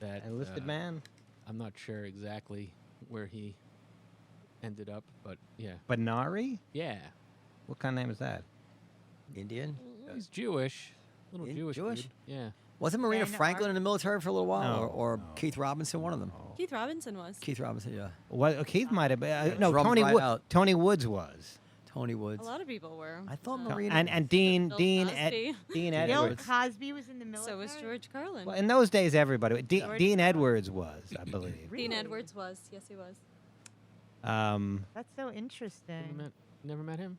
that enlisted man. I'm not sure exactly where he ended up, but yeah. Benari? Yeah. What kind of name is that? Indian? He's Jewish. Little Jewish Jewish? dude. Yeah. Wasn't Marina Ben Franklin Ar- in the military for a little while? No, or no. Keith Robinson, one of them? Keith Robinson was. Keith Robinson, yeah. What? Keith might have been. No, Drummed Tony right out. Tony Woods was. Tony Woods. A lot of people were. I thought Uh, Marina. And Dean Bill Dean Cosby. Dean Bill Edwards. Cosby was in the military. So was George Carlin. Well, in those days, everybody. George Dean Carlin. Edwards was, I believe. Dean Really? Edwards was. Yes, he was. That's so interesting. Never met him?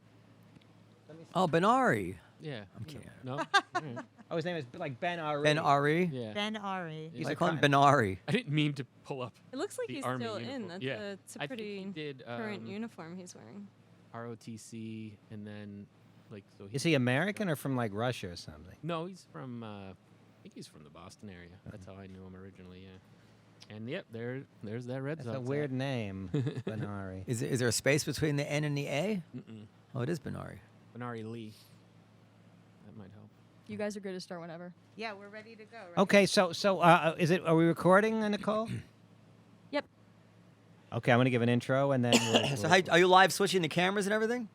Oh, Benari. Yeah. I'm kidding. No? All right. Oh, his name is like Ben Ari. Ben Ari. Yeah. Ben Ari. He's I a call him crime. Benari. I didn't mean to pull up It looks like the he's Army still uniform. in. That's Yeah. it's a I think he pretty did current uniform he's wearing. ROTC and then so Is he American or from like Russia or something? No, he's from I think he's from the Boston area. That's how I knew him originally, yeah. And yep, there's that Red That's Sox. a weird name, Benari. Is there a space between the N and the A? Mm-mm. Oh, it is Benari. Benari Lee. That might help. You guys are good to start whenever. Yeah, we're ready to go. Right? Okay, so is it? Are we recording, Nicole? Yep. Okay, I'm gonna give an intro and then. So are you live switching the cameras and everything?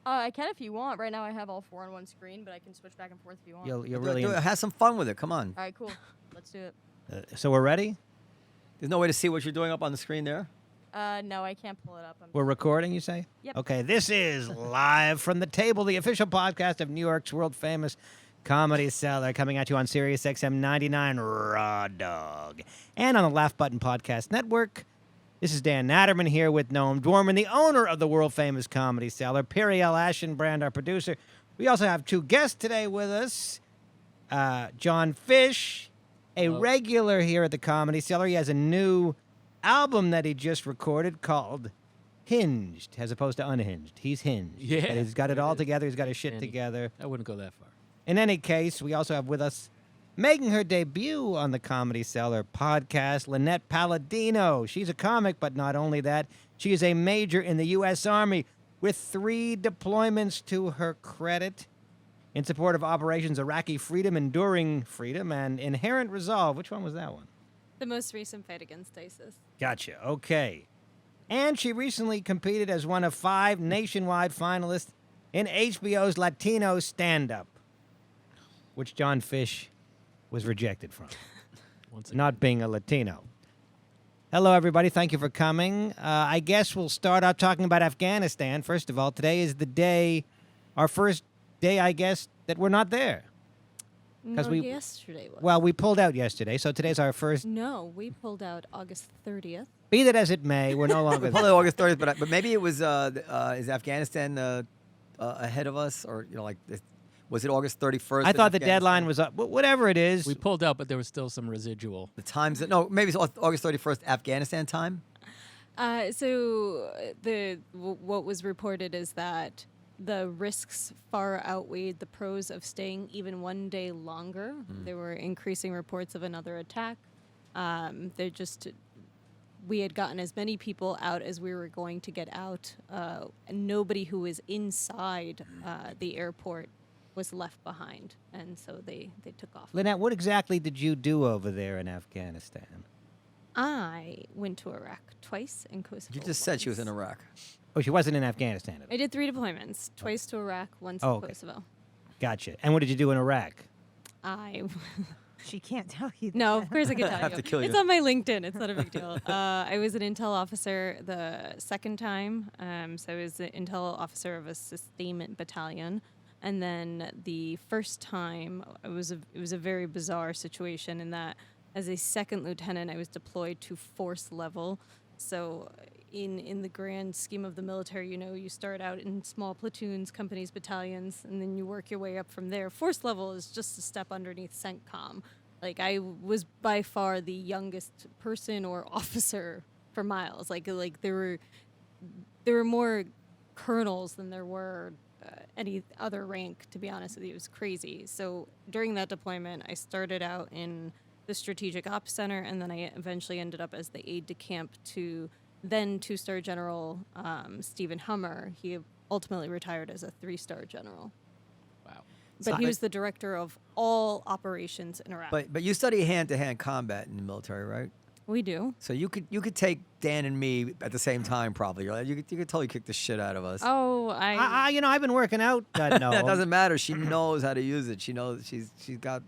I can if you want. Right now I have all four on one screen, but I can switch back and forth if you want. You're really. Have some fun with it. Come on. All right, cool. Let's do it. So we're ready. There's no way to see what you're doing up on the screen there. No, I can't pull it up. We're recording, you say? Yep. Okay, this is Live from the Table, the official podcast of New York's world-famous Comedy Cellar, coming at you on Sirius XM 99 Raw Dog and on the Laugh Button Podcast Network. This is Dan Naturman here with Noam Dworman, the owner of the world-famous Comedy Cellar, Periel Aschenbrand, our producer. We also have two guests today with us, Jon Fisch, a Hello. regular here at the Comedy Cellar. He has a new album that he just recorded called Hinged, as opposed to Unhinged. He's hinged. Yeah, And he's got it there it all is. together. He's got his shit Dandy. together. I wouldn't go that far. In any case, we also have with us, making her debut on the Comedy Cellar podcast, Linette Palladino. She's a comic, but not only that, she is a major in the U.S. Army with 3 deployments to her credit in support of Operations Iraqi Freedom, Enduring Freedom, and Inherent Resolve. Which one was that one? The most recent fight against ISIS. Gotcha. Okay. And she recently competed as one of 5 nationwide finalists in HBO's Latino stand-up, which Jon Fisch was rejected from, Once again. not being a Latino. Hello, everybody. Thank you for coming. I guess we'll start out talking about Afghanistan. First of all, today is the day, our first day, I guess, that we're not there. No, we- yesterday was. Well, we pulled out yesterday, so today's our first. No, we pulled out August 30th. Be that as it may, we're no We longer pulled there. it August 30th, but maybe it was is Afghanistan ahead of us, or was it August 31st? I in thought the Afghanistan? deadline was up. Whatever it is. We pulled out, but there was still some residual. The times. No, maybe it's August 31st, Afghanistan time. So what was reported is that the risks far outweighed the pros of staying even one day longer. There were increasing reports of another attack. We had gotten as many people out as we were going to get out. And nobody who was inside the airport was left behind, and so they took off. Lynette, what exactly did you do over there in Afghanistan? I went to Iraq twice and Kosovo. You just said she was in once. Iraq. Oh, she wasn't in Afghanistan at all. I did 3 deployments, twice to Iraq, once Oh, to okay. Kosovo. Gotcha. And what did you do in Iraq? She can't tell you. No, that. of course I can tell have you. to kill It's you. on my LinkedIn. It's not a big deal. I was an intel officer the second time. So I was an intel officer of a sustainment battalion. And then the first time, it was a very bizarre situation in that as a second lieutenant, I was deployed to force level. So in the grand scheme of the military, you start out in small platoons, companies, battalions, and then you work your way up from there. Force level is just a step underneath CENTCOM. Like, I was by far the youngest person or officer for miles. Like there were more colonels than there were any other rank, to be honest with you. It was crazy. So during that deployment, I started out in the Strategic Ops Center, and then I eventually ended up as the aide-de-camp to then 2-star General Stephen Hummer. He ultimately retired as a 3-star general. Wow. But he was the director of all operations in Iraq. But you study hand-to-hand combat in the military, right? We do. So you could take Dan and me at the same time, probably. You could totally kick the shit out of us. Oh, I've been working out. No, That doesn't matter. She knows how to use it. She knows she's got.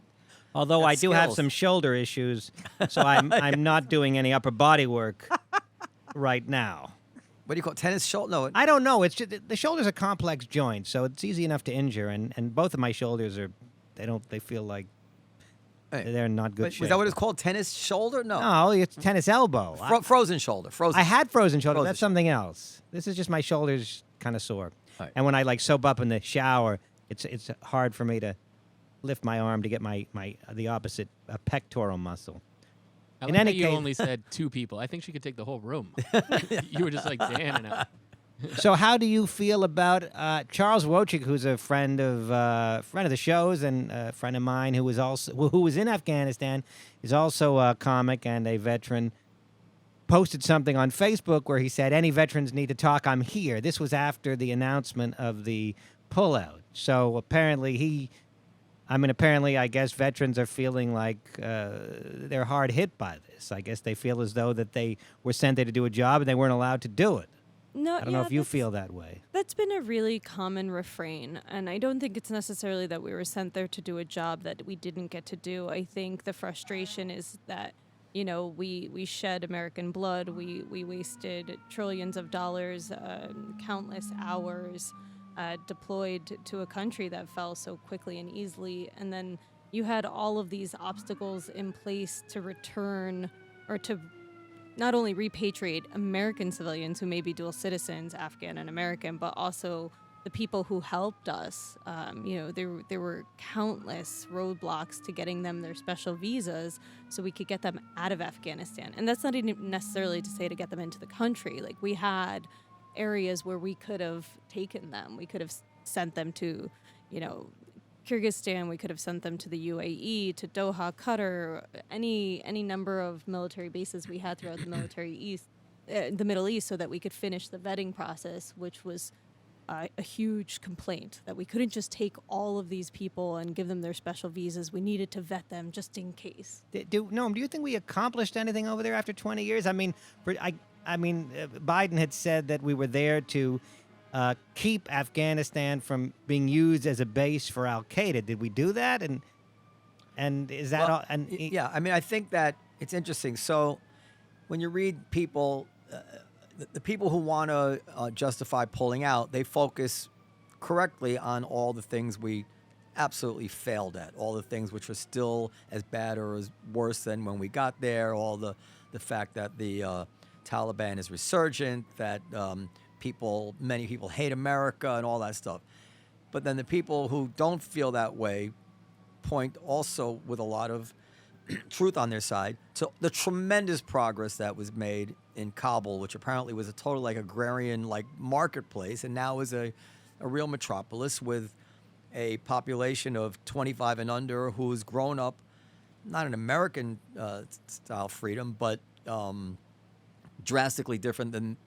Although got I do have skills. some shoulder issues, so I'm not doing any upper body work right now. What do you call it? Tennis shoulder? No. I don't know. It's just, the shoulder's a complex joint, so it's easy enough to injure. And both of my shoulders they feel like they're in not good shape. Is that what it's called? Tennis shoulder? No. No, it's tennis elbow. Frozen shoulder. Frozen. I had frozen shoulder. Frozen That's something else. This is just my shoulders kind of sore. Right. And when I soap up in the shower, it's hard for me to lift my arm to get the opposite pectoral muscle. I In like any how you case- only said 2 people. I think she could take the whole room. You were just like Dan and I. So how do you feel about Charles Wojcik, who's a friend of the shows and a friend of mine who was in Afghanistan, is also a comic and a veteran, posted something on Facebook where he said, "Any veterans need to talk, I'm here." This was after the announcement of the pullout. So apparently I guess veterans are feeling like they're hard hit by this. I guess they feel as though that they were sent there to do a job and they weren't allowed to do it. No, I don't know if you feel that way. That's been a really common refrain, and I don't think it's necessarily that we were sent there to do a job that we didn't get to do. I think the frustration is that, we shed American blood, we wasted trillions of dollars, countless hours, deployed to a country that fell so quickly and easily, and then you had all of these obstacles in place to return or to not only repatriate American civilians who may be dual citizens, Afghan and American, but also the people who helped us. There were countless roadblocks to getting them their special visas so we could get them out of Afghanistan. And that's not even necessarily to say to get them into the country. Like, we had areas where we could have taken them. We could have sent them to, Kyrgyzstan. We could have sent them to the UAE, to Doha, Qatar, any number of military bases we had throughout the Middle East, so that we could finish the vetting process, which was a huge complaint, that we couldn't just take all of these people and give them their special visas. We needed to vet them just in case. Noam, do you think we accomplished anything over there after 20 years? I mean, Biden had said that we were there to keep Afghanistan from being used as a base for Al Qaeda. Did we do that? And is that all? And yeah, I think that it's interesting. So when you read people, the people who want to justify pulling out, they focus correctly on all the things we absolutely failed at, all the things which were still as bad or as worse than when we got there, all the fact that the Taliban is resurgent, that many people hate America and all that stuff. But then the people who don't feel that way point also with a lot of truth on their side to the tremendous progress that was made in Kabul, which apparently was a total agrarian marketplace, and now is a real metropolis with a population of 25 and under who's grown up, not an American style freedom, but drastically different than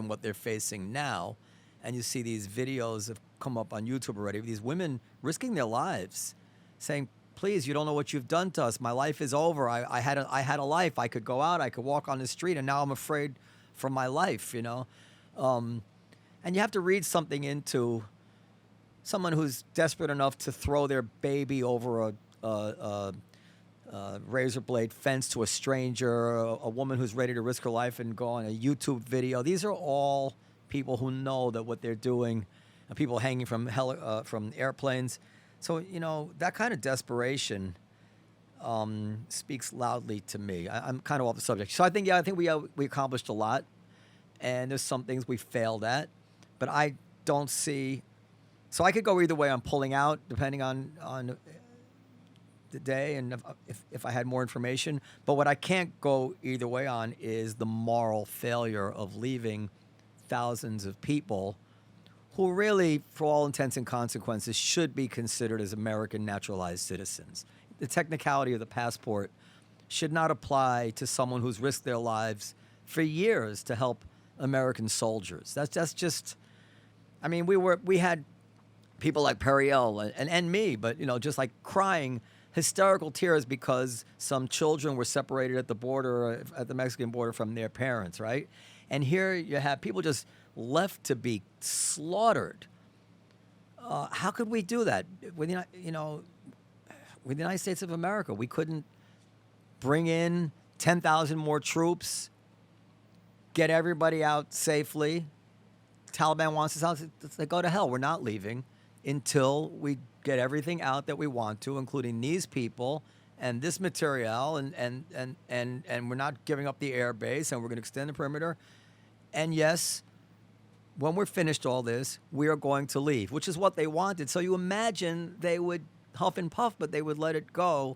what they're facing now. And you see these videos have come up on YouTube already, these women risking their lives, saying, "Please, you don't know what you've done to us. My life is over. I had a life. I could go out. I could walk on the street, and now I'm afraid for my life." And you have to read something into someone who's desperate enough to throw their baby over a razor blade fence to a stranger, a woman who's ready to risk her life and go on a YouTube video. These are all people who know that what they're doing, people hanging from airplanes. So, that kind of desperation speaks loudly to me. I'm kind of off the subject. So I think we accomplished a lot, and there's some things we failed at, but I don't see. So I could go either way on pulling out, depending on the day and if I had more information. But what I can't go either way on is the moral failure of leaving thousands of people who really, for all intents and consequences, should be considered as American naturalized citizens. The technicality of the passport should not apply to someone who's risked their lives for years to help American soldiers. That's just, we had people like Periel and me, but just like crying hysterical tears because some children were separated at the border, at the Mexican border, from their parents, right? And here you have people just left to be slaughtered. How could we do that with with the United States of America? We couldn't bring in 10,000 more troops, get everybody out safely. Taliban wants us out. They go to hell. We're not leaving until we get everything out that we want to, including these people and this material, and we're not giving up the air base, and we're going to extend the perimeter. And yes, when we're finished all this, we are going to leave, which is what they wanted. So you imagine they would huff and puff, but they would let it go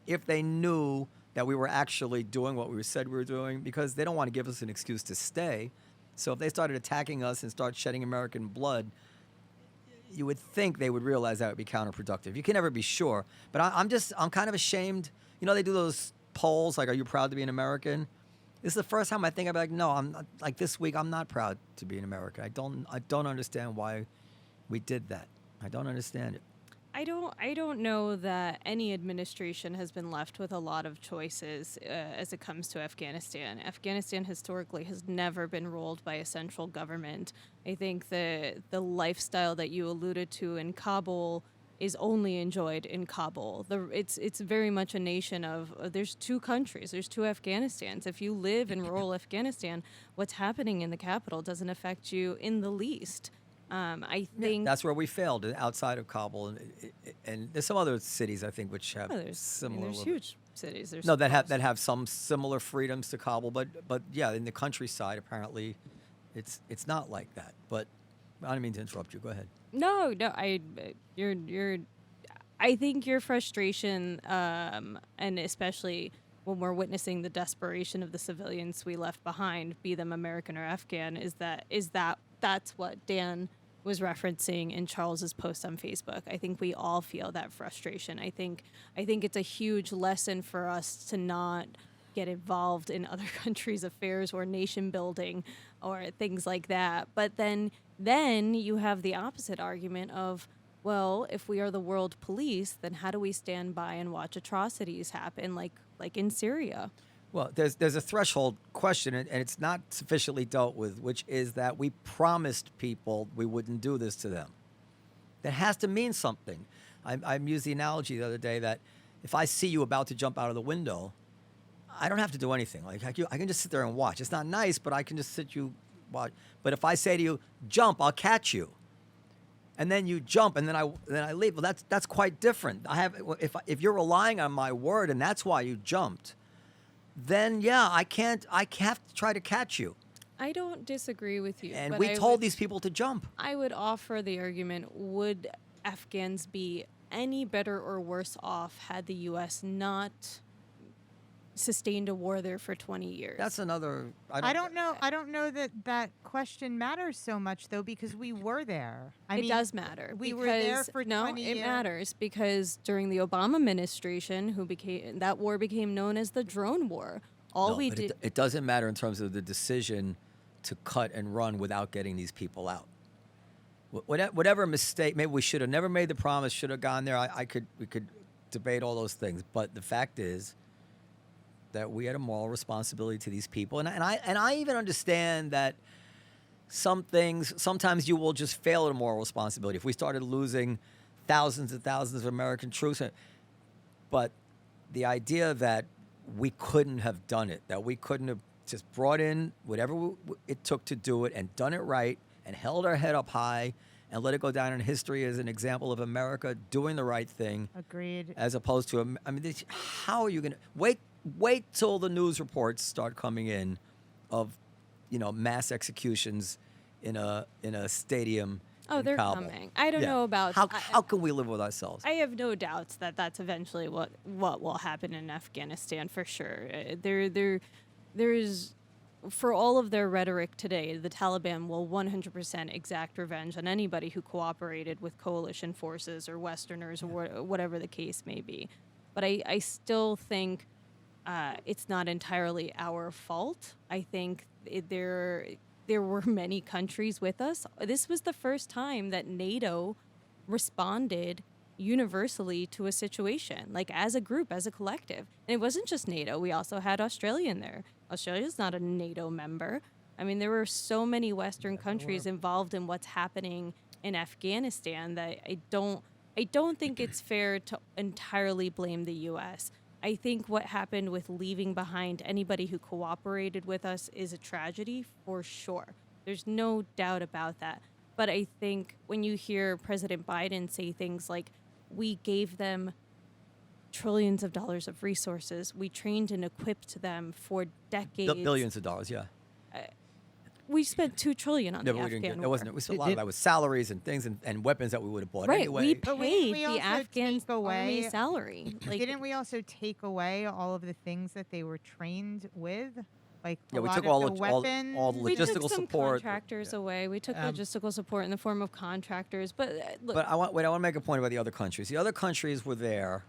if they knew that we were actually doing what we said we were doing, because they don't want to give us an excuse to stay. So if they started attacking us and start shedding American blood, you would think they would realize that would be counterproductive. You can never be sure. But I'm kind of ashamed. They do those polls, like, are you proud to be an American? This is the first time I think I'm like, no, I'm not, like this week, I'm not proud to be an American. I don't understand why we did that. I don't understand it. I don't know that any administration has been left with a lot of choices as it comes to Afghanistan. Afghanistan historically has never been ruled by a central government. I think the lifestyle that you alluded to in Kabul is only enjoyed in Kabul. It's very much a nation of, there's two countries, there's two Afghanistans. If you live in rural Afghanistan, what's happening in the capital doesn't affect you in the least. I think that's where we failed, outside of Kabul, and there's some other cities I think which have similar. There's huge cities. There's that have some similar freedoms to Kabul, but yeah, in the countryside apparently, it's not like that. But I don't mean to interrupt you. Go ahead. No, I think your frustration, and especially when we're witnessing the desperation of the civilians we left behind, be them American or Afghan, that's what Dan was referencing in Charles's post on Facebook. I think we all feel that frustration. I think it's a huge lesson for us to not get involved in other countries' affairs or nation building or things like that. But then you have the opposite argument of, well, if we are the world police, then how do we stand by and watch atrocities happen like in Syria? Well, there's a threshold question, and it's not sufficiently dealt with, which is that we promised people we wouldn't do this to them. That has to mean something. I used the analogy the other day that if I see you about to jump out of the window, I don't have to do anything. Like I can just sit there and watch. It's not nice, but I can just watch. But if I say to you, jump, I'll catch you. And then you jump, and then I leave. Well, that's quite different. If you're relying on my word, and that's why you jumped, then yeah, I have to try to catch you. I don't disagree with you. And but we told these people to jump. I would offer the argument, would Afghans be any better or worse off had the U.S. not sustained a war there for 20 years? That's another... I don't know that question matters so much, though, because we were there. It does matter. We were there for 20 years. It matters because during the Obama administration, that war became known as the drone war. It doesn't matter in terms of the decision to cut and run without getting these people out. Whatever mistake, maybe we should have never made the promise, should have gone there. We could debate all those things, but the fact is that we had a moral responsibility to these people, and I even understand that some things sometimes you will just fail at a moral responsibility. If we started losing thousands and thousands of American troops, but the idea that we couldn't have done it, that we couldn't have just brought in whatever it took to do it and done it right and held our head up high and let it go down in history as an example of America doing the right thing. Agreed. As opposed to, how are you going to wait till the news reports start coming in of, mass exexecutions in a stadium. Oh, they're Kabul. coming. I don't know about... How can we live with ourselves? I have no doubts that that's eventually what will happen in Afghanistan for sure. There is, for all of their rhetoric today, the Taliban will 100% exact revenge on anybody who cooperated with coalition forces or Westerners or whatever the case may be. But I still think it's not entirely our fault. I think there were many countries with us. This was the first time that NATO responded universally to a situation, like as a group, as a collective. And it wasn't just NATO. We also had Australia in there. Australia's not a NATO member. I mean, there were so many Western countries involved in what's happening in Afghanistan that I don't think it's fair to entirely blame the U.S. I think what happened with leaving behind anybody who cooperated with us is a tragedy for sure. There's no doubt about that. But I think when you hear President Biden say things like, we gave them trillions of dollars of resources, we trained and equipped them for decades. Billions of dollars, yeah. We spent $2 trillion on No, the but we didn't Afghan get, war. it wasn't. We spent a lot of that with salaries and things and weapons that we would have bought Right, anyway. we But paid we the also Afghan take away- army salary. Like, Didn't we also take away all of the things that they were trained with? Like Yeah, a we lot took of all the the weapons? all the we took logistical some support. contractors away. We took logistical support in the form of contractors. But look, But I want to make a point about the other countries. The other countries were there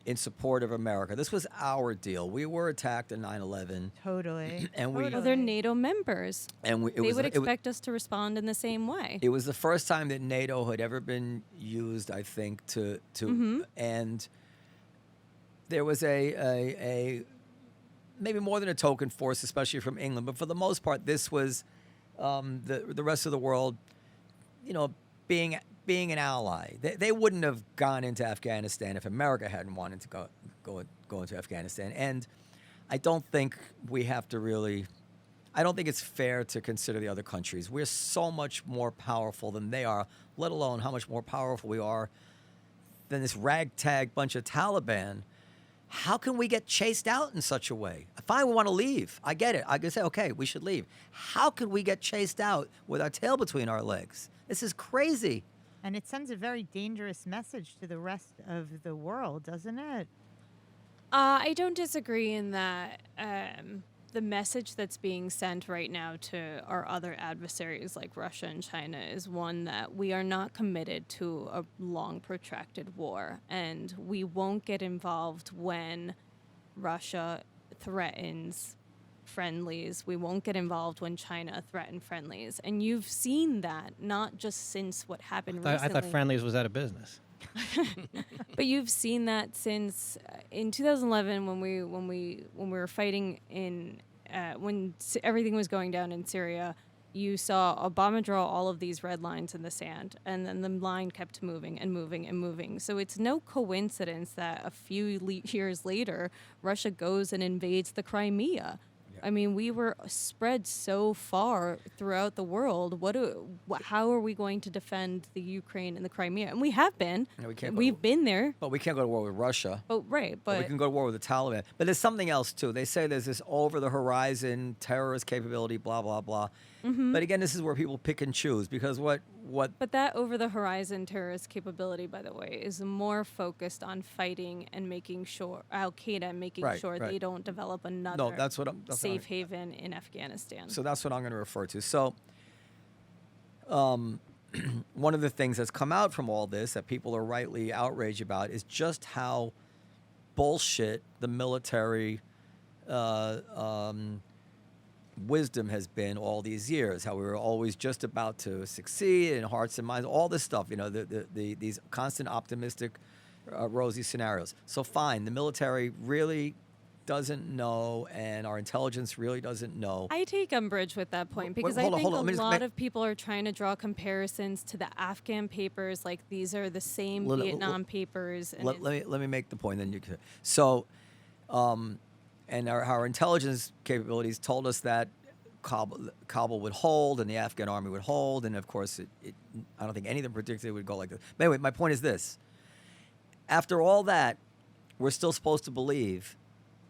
in support of America. This was our deal. We were attacked in 9/11, Totally. and we well, they're NATO members. and we, it They was would it was- expect us to respond in the same way. It was the first time that NATO had ever been used, I think, to and there was a maybe more than a token force, especially from England, but for the most part, this was the rest of the world, being an ally. They wouldn't have gone into Afghanistan if America hadn't wanted to go into Afghanistan, and I don't think we have to really. I don't think it's fair to consider the other countries. We're so much more powerful than they are, let alone how much more powerful we are than this ragtag bunch of Taliban. How can we get chased out in such a way? Fine, we want to leave. I get it. I can say, okay, we should leave. How can we get chased out with our tail between our legs? This is crazy. And it sends a very dangerous message to the rest of the world, doesn't it? I don't disagree in that the message that's being sent right now to our other adversaries like Russia and China is one that we are not committed to a long, protracted war, and we won't get involved when Russia threatens friendlies. We won't get involved when China threatens friendlies. And you've seen that, not just since what happened I recently. thought Friendlies was out of business. But you've seen that since in 2011 when we were fighting in everything was going down in Syria. You saw Obama draw all of these red lines in the sand, and then the line kept moving and moving and moving. So it's no coincidence that a few years later, Russia goes and invades the Crimea. I mean, we were spread so far throughout the world. How are we going to defend the Ukraine and the Crimea? And we have been. Yeah, we can't go We've been there. But we can't go to war with Russia. Oh, right, But we but can go to war with the Taliban. But there's something else, too. They say there's this over-the-horizon terrorist capability, blah, blah, blah. But again, this is where people pick and choose because what But that over-the-horizon terrorist capability, by the way, is more focused on fighting and making sure Al-Qaeda and making Right, sure right. they don't develop another that's what I'm safe haven in Afghanistan. So that's what I'm going to refer to. So one of the things that's come out from all this that people are rightly outraged about is just how bullshit the military wisdom has been all these years, how we were always just about to succeed in hearts and minds, all this stuff, these constant optimistic, rosy scenarios. So fine, the military really doesn't know, and our intelligence really doesn't know. I take umbrage with that point because hold on, I think hold on. Let me a just lot make- of people are trying to draw comparisons to the Afghan papers, like these are the same Let- Vietnam papers. And Let me make the point, then you can. So, and our intelligence capabilities told us that Kabul would hold and the Afghan army would hold, and of course, I don't think any of them predicted it would go like this. But anyway, my point is this. After all that, we're still supposed to believe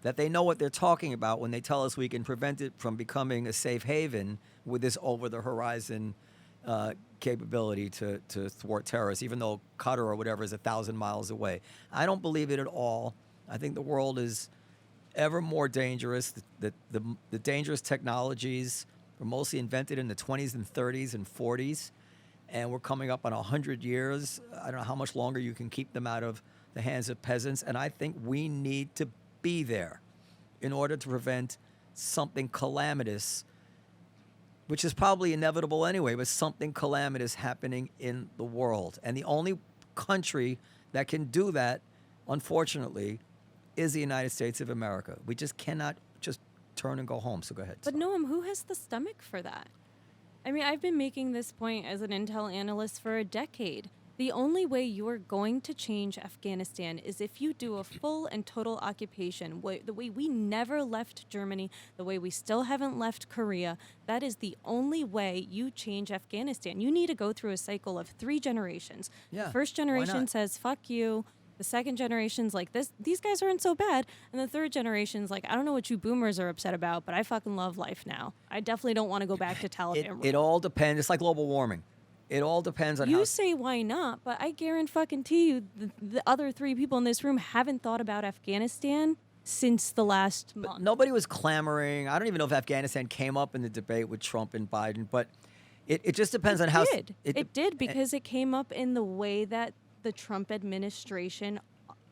that they know what they're talking about when they tell us we can prevent it from becoming a safe haven with this over-the-horizon capability to thwart terrorists, even though Qatar or whatever is 1,000 miles away. I don't believe it at all. I think the world is ever more dangerous. The dangerous technologies were mostly invented in the 20s and 30s and 40s, and we're coming up on 100 years. I don't know how much longer you can keep them out of the hands of peasants, and I think we need to be there in order to prevent something calamitous which is probably inevitable anyway, but something calamitous happening in the world. And the only country that can do that, unfortunately, is the United States of America. We just cannot just turn and go home. So go ahead. But Noam, who has the stomach for that? I mean, I've been making this point as an intel analyst for a decade. The only way you're going to change Afghanistan is if you do a full and total occupation. The way we never left Germany, the way we still haven't left Korea, that is the only way you change Afghanistan. You need to go through a cycle of 3 generations. Yeah, The first why generation not? says, fuck you. The second generation's like, these guys aren't so bad. And the third generation's like, I don't know what you boomers are upset about, but I fucking love life now. I definitely don't want to go back to Taliban. It all depends. It's like global warming. It all depends on You how. say why not, but I guarantee you the other 3 people in this room haven't thought about Afghanistan since the last month. Nobody was clamoring. I don't even know if Afghanistan came up in the debate with Trump and Biden, but it just depends on how. It did because it came up in the way that the Trump administration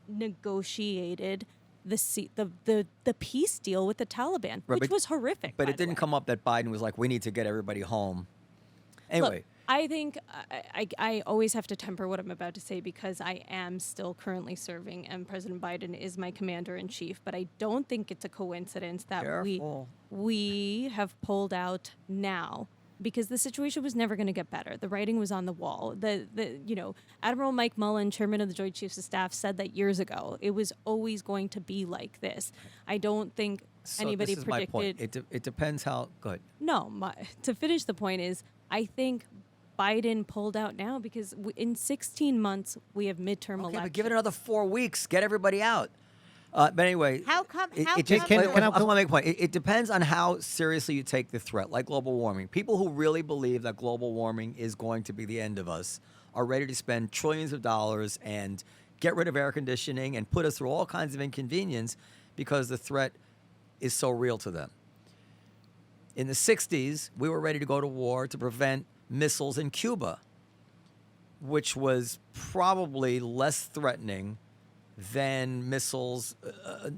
negotiated the peace deal with the Taliban, Right, which was horrific. But by it the didn't way. come up that Biden was like, we need to get everybody home. Anyway. Look, I think I always have to temper what I'm about to say because I am still currently serving and President Biden is my commander in chief. But I don't think it's a coincidence that Careful. we have pulled out now because the situation was never going to get better. The writing was on the wall. Admiral Mike Mullen, chairman of the Joint Chiefs of Staff, said that years ago. It was always going to be like this. I don't think So anybody this is my point. predicted. It depends how. Go ahead. No, to finish the point is, I think Biden pulled out now because in 16 months we have midterm Okay, elections. but give it another 4 weeks. Get everybody out. But anyway, How come? it How just, come? Can I- I want to make a point. It depends on how seriously you take the threat, like global warming. People who really believe that global warming is going to be the end of us are ready to spend trillions of dollars and get rid of air conditioning and put us through all kinds of inconvenience because the threat is so real to them. In the 60s, we were ready to go to war to prevent missiles in Cuba, which was probably less threatening than missiles,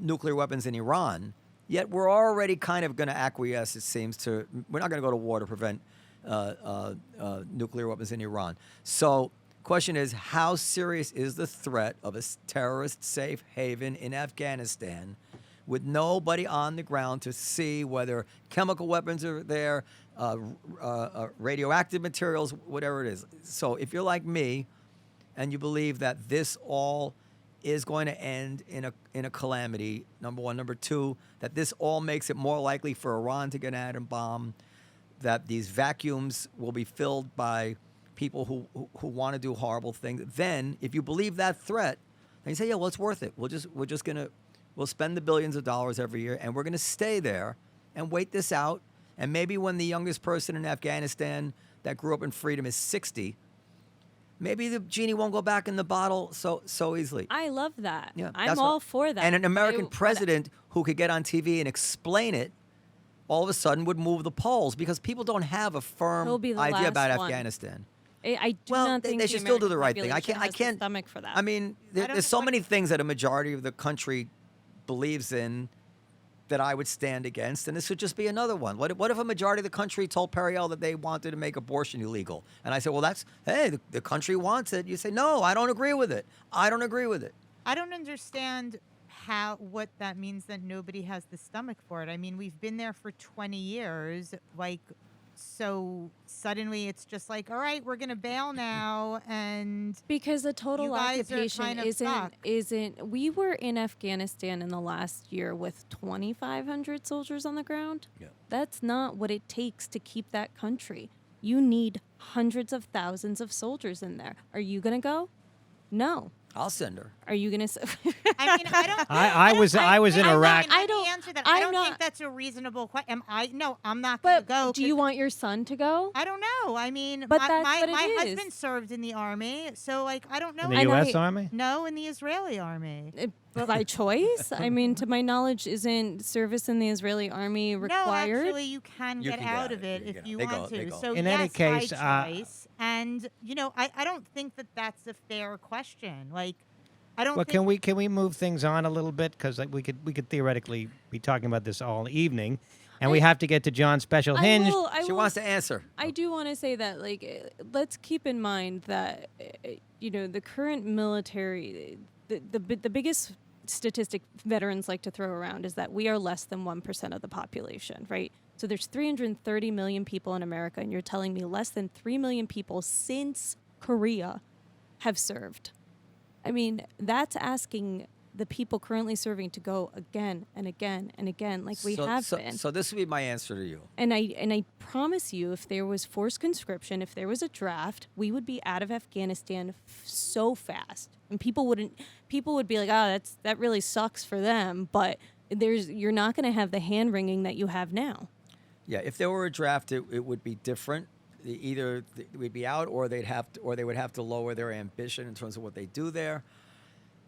nuclear weapons in Iran. Yet we're already kind of going to acquiesce, it seems, to we're not going to go to war to prevent nuclear weapons in Iran. So question is, how serious is the threat of a terrorist safe haven in Afghanistan with nobody on the ground to see whether chemical weapons are there, radioactive materials, whatever it is. So if you're like me and you believe that this all is going to end in a calamity, number one. Number two, that this all makes it more likely for Iran to get an atom bomb, that these vacuums will be filled by people who want to do horrible things. Then, if you believe that threat, then you say, yeah, well, it's worth it. We'll spend the billions of dollars every year, and we're going to stay there and wait this out. And maybe when the youngest person in Afghanistan that grew up in freedom is 60, maybe the genie won't go back in the bottle so easily. I love that. Yeah, I'm that's all for that. And an American but president who could get on TV and explain it, all of a sudden would move the polls because people don't have a firm He'll be the idea about last one. Afghanistan. I do Well, not think they should still do the American right thing. I population has the can't. stomach for that. I mean, don't there's so what- many things that a majority of the country believes in that I would stand against, and this would just be another one. What if a majority of the country told Periel that they wanted to make abortion illegal? And I said, well, the country wants it. You say, no, I don't agree with it. I don't agree with it. I don't understand what that means that nobody has the stomach for it. I mean, we've been there for 20 years. Like, so suddenly it's just like, all right, we're gonna bail now, and Because a total You guys are occupation kind of stuck. isn't. We were in Afghanistan in the last year with 2,500 soldiers on the ground. Yeah. That's not what it takes to keep that country. You need hundreds of thousands of soldiers in there. Are you gonna go? No. I'll send her. Are you gonna? I mean, I don't. I was in Iraq. I I don't- don't answer that. I'm I don't not- think that's a reasonable question. No, I'm not gonna But go. do you 'cause want your son to go? I don't know. I mean, But my, that's my, what it my is. husband served in the army, so like I don't know. In the And U.S. I- Army? No, in the Israeli army. By choice? I mean, to my knowledge, isn't service in the Israeli army required? No, actually, you can You get can out get of out. it You if can you get out. want They to. go. So In yes, any case, by choice. And I don't think that that's a fair question. Like, I don't Well, think can we move things on a little bit, because we could theoretically be talking about this all evening, and we have to get to John's special Hinged. She wants to answer. I do want to say that, let's keep in mind that, the current military, the biggest statistic veterans like to throw around is that we are less than 1% of the population, right? So there's 330 million people in America, and you're telling me less than 3 million people since Korea have served. I mean, that's asking the people currently serving to go again and again and again, like we have been. So this would be my answer to you. And I promise you, if there was forced conscription, if there was a draft, we would be out of Afghanistan so fast, and people would be like, that really sucks for them, but you're not going to have the hand wringing that you have now. Yeah, if there were a draft, it would be different. Either we'd be out, or they would have to lower their ambition in terms of what they do there.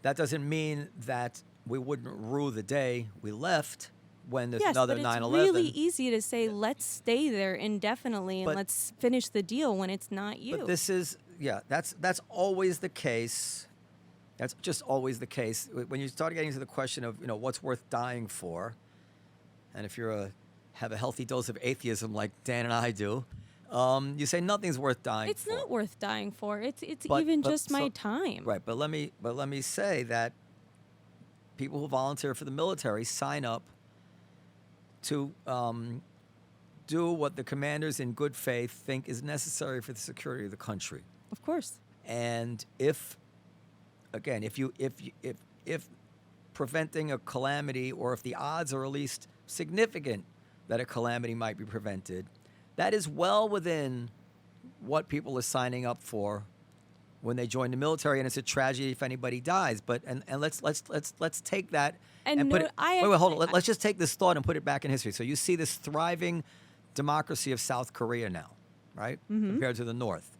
That doesn't mean that we wouldn't rue the day we left when there's another 9/11. Yes, but it's really easy to say, let's stay there indefinitely and let's finish the deal when it's not you. But this is, that's always the case. That's just always the case. When you start getting to the question of, what's worth dying for, and if you have a healthy dose of atheism like Dan and I do, you say nothing's worth dying for. It's not worth dying for. It's even just my time. Right, but let me say that people who volunteer for the military sign up to do what the commanders in good faith think is necessary for the security of the country. Of course. And if preventing a calamity, or if the odds are at least significant that a calamity might be prevented, that is well within what people are signing up for when they join the military, and it's a tragedy if anybody dies. But and let's take that and put it. Wait, hold on. Let's just take this thought and put it back in history. So you see this thriving democracy of South Korea now, right? Mm-hmm. Compared to the North.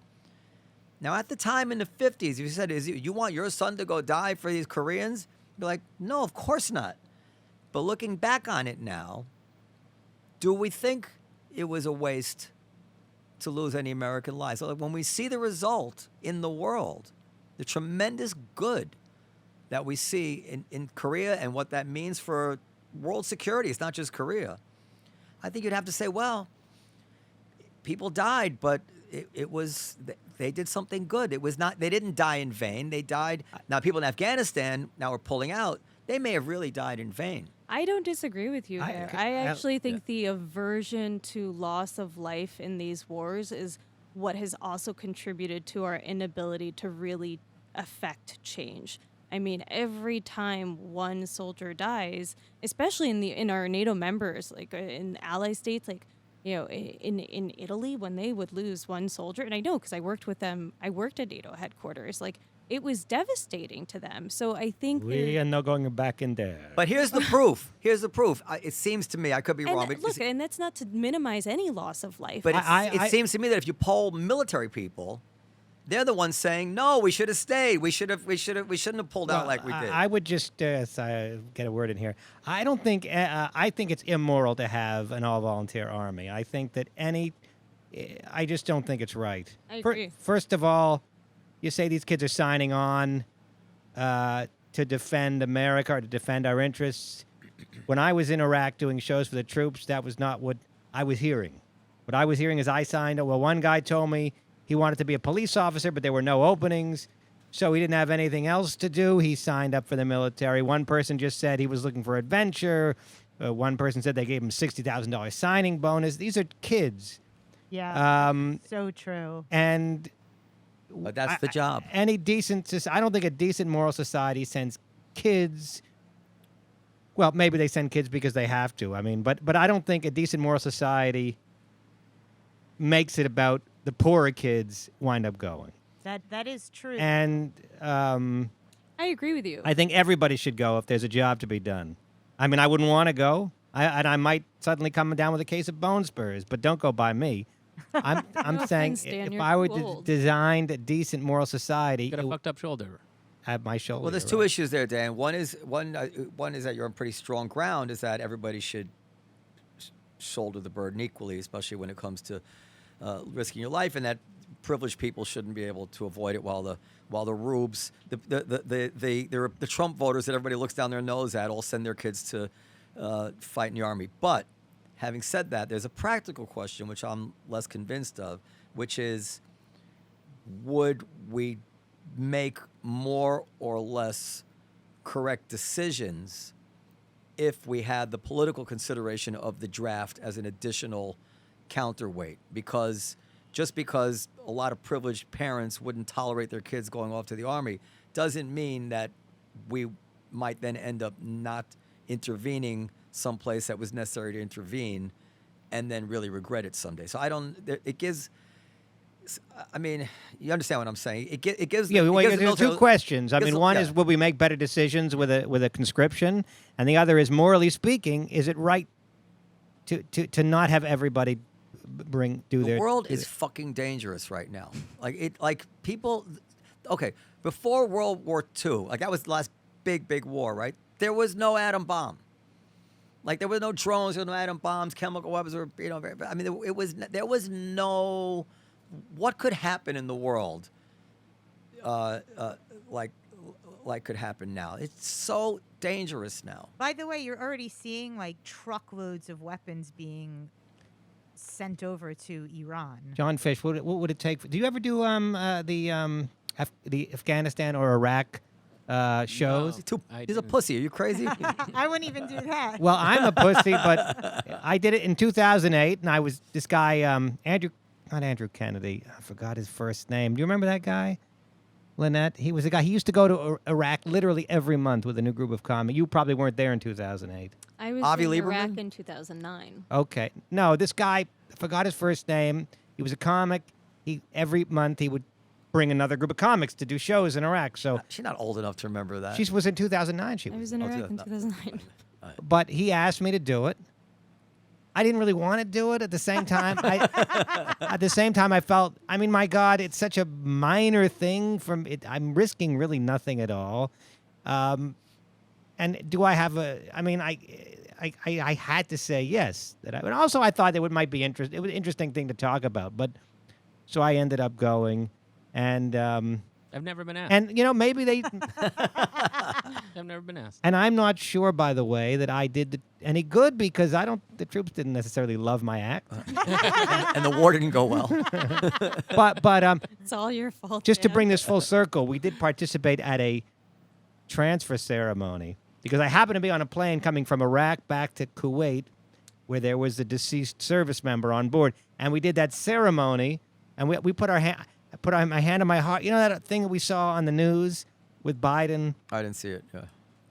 Now, at the time in the 50s, if you said, you want your son to go die for these Koreans? You'd be like, no, of course not. But looking back on it now, do we think it was a waste to lose any American lives? So when we see the result in the world, the tremendous good that we see in Korea and what that means for world security, it's not just Korea, I think you'd have to say, well, people died, but it was, they did something good. It was not, they didn't die in vain. They died. Now, people in Afghanistan now are pulling out. They may have really died in vain. I don't disagree with you there. I actually think the aversion to loss of life in these wars is what has also contributed to our inability to really affect change. I mean, every time one soldier dies, especially in our NATO members, like in ally states, like, in Italy, when they would lose one soldier, and I know because I worked with them, I worked at NATO headquarters, like, it was devastating to them. So I think we are not going back in there. But here's the proof. Here's the proof. It seems to me, I could be wrong. But look, and that's not to minimize any loss of life. But it seems to me that if you poll military people, they're the ones saying, no, we should have stayed. We shouldn't have pulled out like we did. I would just get a word in here. I don't think. I think it's immoral to have an all-volunteer army. I think that I just don't think it's right. I agree. First of all, you say these kids are signing on to defend America or to defend our interests. When I was in Iraq doing shows for the troops, that was not what I was hearing. What I was hearing is I signed up. Well, one guy told me he wanted to be a police officer, but there were no openings, so he didn't have anything else to do. He signed up for the military. One person just said he was looking for adventure. One person said they gave him $60,000 signing bonus. These are kids. Yeah, so true. And but that's the job. I don't think a decent moral society sends kids. Well, maybe they send kids because they have to. I mean, but I don't think a decent moral society makes it about the poorer kids wind up going. That is true. And I agree with you. I think everybody should go if there's a job to be done. I mean, I wouldn't want to go. I might suddenly come down with a case of bone spurs, but don't go by me. I'm saying offense, Dan, if you're I were too old. designed a decent moral society, You got a fucked up shoulder. have my shoulder. Well, there's two issues there, Dan. One is that you're on pretty strong ground, is that everybody should shoulder the burden equally, especially when it comes to risking your life, and that privileged people shouldn't be able to avoid it, while the rubes, the Trump voters that everybody looks down their nose at, all send their kids to fight in the army. But having said that, there's a practical question which I'm less convinced of, which is, would we make more or less correct decisions if we had the political consideration of the draft as an additional counterweight? Because just because a lot of privileged parents wouldn't tolerate their kids going off to the army doesn't mean that we might then end up not intervening someplace that was necessary to intervene and then really regret it someday. So it gives, I mean, you understand what I'm saying? It gives. Yeah, it gives there's two questions. I mean, one is, will we make better decisions with a conscription, and the other is, morally speaking, is it right to not have everybody do their? The world is fucking dangerous right now. Like people. Okay, before World War II, like that was the last big war, right? There was no atom bomb. Like there were no drones, there were no atom bombs, chemical weapons, or I mean, there was no. What could happen in the world, like could happen now? It's so dangerous now. By the way, you're already seeing like truckloads of weapons being sent over to Iran. Jon Fisch, what would it take? Do you ever do the Afghanistan or Iraq shows? No, He's a pussy. Are you crazy? I wouldn't even do that. Well, I'm a pussy, but I did it in 2008, and I was this guy, not Andrew Kennedy. I forgot his first name. Do you remember that guy? Linette. He was a guy. He used to go to Iraq literally every month with a new group of comics. You probably weren't there in 2008. I was Avi in Lieberman? Iraq in 2009. Okay. No, this guy, I forgot his first name. He was a comic. Every month he would bring another group of comics to do shows in Iraq. So She's not old enough to remember that. she was in 2009. I was in Iraq in 2009. But he asked me to do it. I didn't really want to do it. At the same time, I felt, I mean, my God, it's such a minor thing. I'm risking really nothing at all. And do I have I had to say yes. But also I thought it might be interesting. It was an interesting thing to talk about. But so I ended up going, and I've never been asked. and maybe they. I've never been asked. And I'm not sure, by the way, that I did any good, because the troops didn't necessarily love my act. And the war didn't go well. But It's all your fault. just to man. bring this full circle, we did participate at a transfer ceremony, because I happened to be on a plane coming from Iraq back to Kuwait, where there was a deceased service member on board, and we did that ceremony, and we put our hand. I put my hand on my heart. You know that thing that we saw on the news with Biden? I didn't see it. Yeah.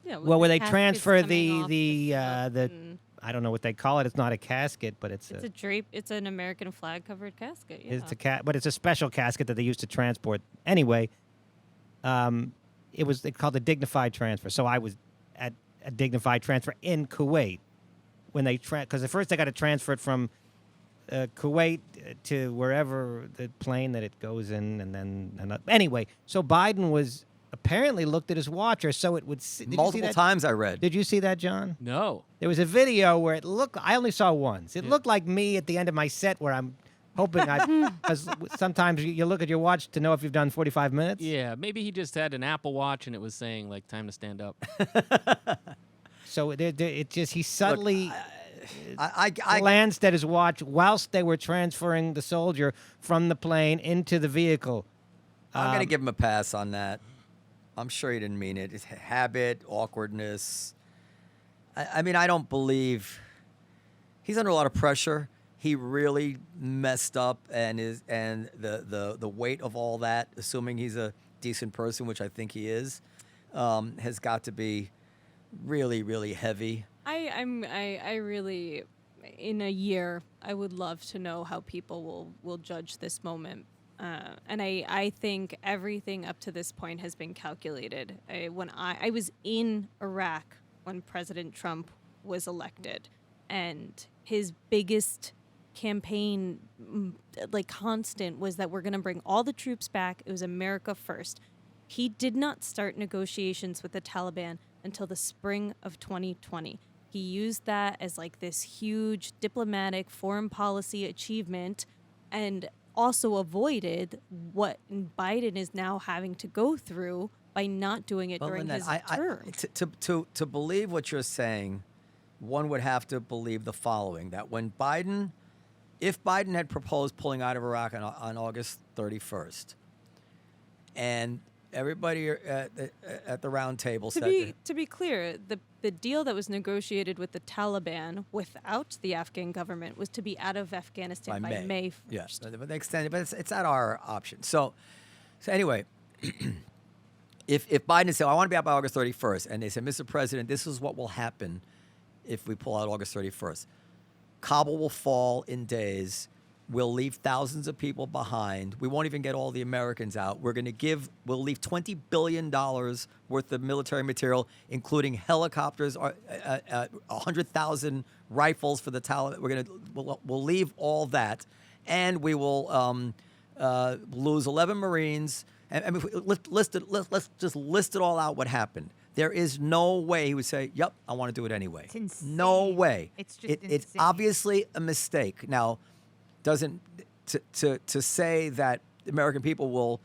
Yeah, with Well, where the they caskets transfer coming off the stuff the and I don't know what they call it. It's not a casket, but it's it's a drape. It's an American flag covered casket. Yeah. it's but it's a special casket that they use to transport. Anyway, they called a dignified transfer. So I was at a dignified transfer in Kuwait when they because at first they got to transfer it from Kuwait to wherever the plane that it goes in, and then anyway. So Biden was apparently looked at his watch, or so it would. Did you see Multiple that? times I read. Did you see that, John? No. There was a video where it looked. I only saw once. It looked like me at the end of my set, where I'm hoping because sometimes you look at your watch to know if you've done 45 minutes. Yeah, maybe he just had an Apple Watch and it was saying like time to stand up. So it just he suddenly. I glanced at his watch whilst they were transferring the soldier from the plane into the vehicle. I'm going to give him a pass on that. I'm sure he didn't mean it. It's habit, awkwardness. I mean, I don't believe he's under a lot of pressure. He really messed up, and the weight of all that, assuming he's a decent person, which I think he is, has got to be really, really heavy. I really, in a year, I would love to know how people will judge this moment. And I think everything up to this point has been calculated. When I was in Iraq when President Trump was elected, and his biggest campaign, constant, was that we're going to bring all the troops back. It was America first. He did not start negotiations with the Taliban until the spring of 2020. He used that as this huge diplomatic foreign policy achievement, and also avoided what Biden is now having to go through by not doing it But during Linette, his term. to believe what you're saying, one would have to believe the following: that when if Biden had proposed pulling out of Iraq on August 31st, and everybody at the round table said To be clear, the deal that was negotiated with the Taliban without the Afghan government was to be out of Afghanistan by May 1st. Yes, but they extended, but it's at our option. So anyway, if Biden said, I want to be out by August 31st, and they said, Mr. President, this is what will happen if we pull out August 31st. Kabul will fall in days. We'll leave thousands of people behind. We won't even get all the Americans out. We'll leave $20 billion worth of military material, including helicopters, 100,000 rifles for the Taliban. We'll leave all that, and we will lose 11 Marines. And let's just list it all out what happened. There is no way he would say, yep, I want to do it anyway. It's insane. No way. It's just It's insane. obviously a mistake. Now, doesn't to say that the American people will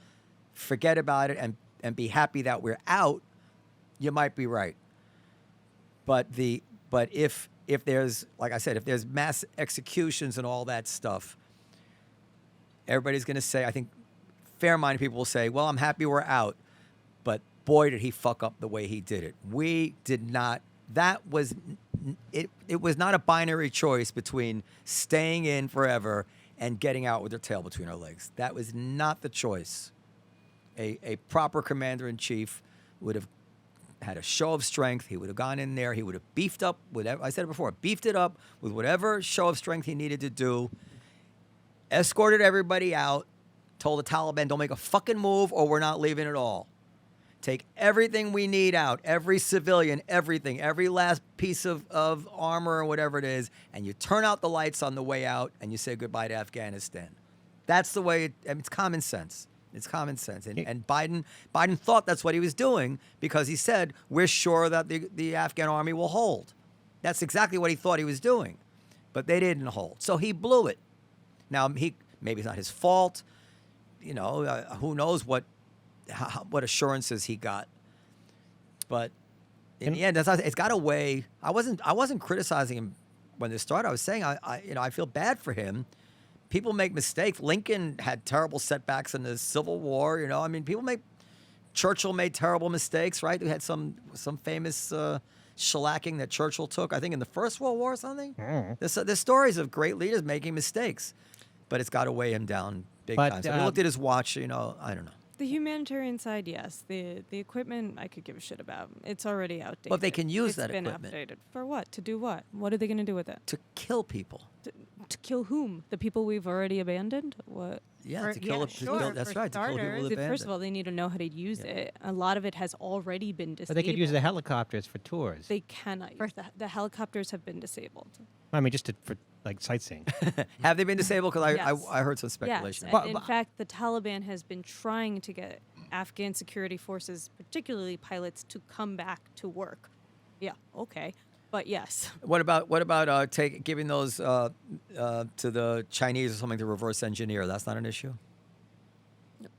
forget about it and be happy that we're out, you might be right. But if there's, like I said, if there's mass executions and all that stuff, everybody's going to say, I think fair-minded people will say, well, I'm happy we're out, but boy, did he fuck up the way he did it. We did not. That was it. It was not a binary choice between staying in forever and getting out with their tail between our legs. That was not the choice. A proper commander-in-chief would have had a show of strength. He would have gone in there. He would have beefed up whatever. I said it before. Beefed it up with whatever show of strength he needed to do. Escorted everybody out. Told the Taliban, don't make a fucking move or we're not leaving at all. Take everything we need out, every civilian, everything, every last piece of armor or whatever it is, and you turn out the lights on the way out and you say goodbye to Afghanistan. That's the way it's common sense. It's common sense. And Biden thought that's what he was doing because he said, we're sure that the Afghan army will hold. That's exactly what he thought he was doing. But they didn't hold. So he blew it. Now, maybe it's not his fault. You know, who knows what assurances he got. But in the end, it's got a way. I wasn't criticizing him when this started. I was saying I feel bad for him. People make mistakes. Lincoln had terrible setbacks in the Civil War. You know, I mean, Churchill made terrible mistakes, right? We had some famous shellacking that Churchill took, I think, in the First World War or something. There's stories of great leaders making mistakes, but it's got to weigh him down big time. So we looked at his watch. You know, I don't know. The humanitarian side, yes. The equipment, I could give a shit about. It's already outdated. But they can use that It's equipment. been updated. For what? To do what? What are they going to do with it? To kill people. To kill whom? The people we've already abandoned? What? Yeah, to kill. That's for right. To kill people starters. with First of all, they need to know how to use it. A lot of it has already been disabled. But they could use the helicopters for tours. They cannot use the helicopters have been disabled. I mean, just for like sightseeing. Have they been disabled? Because Yes. I heard some speculation. Yes, and in fact, the Taliban has been trying to get Afghan security forces, particularly pilots, to come back to work. Yeah, okay, but yes. What about giving those to the Chinese or something to reverse engineer? That's not an issue.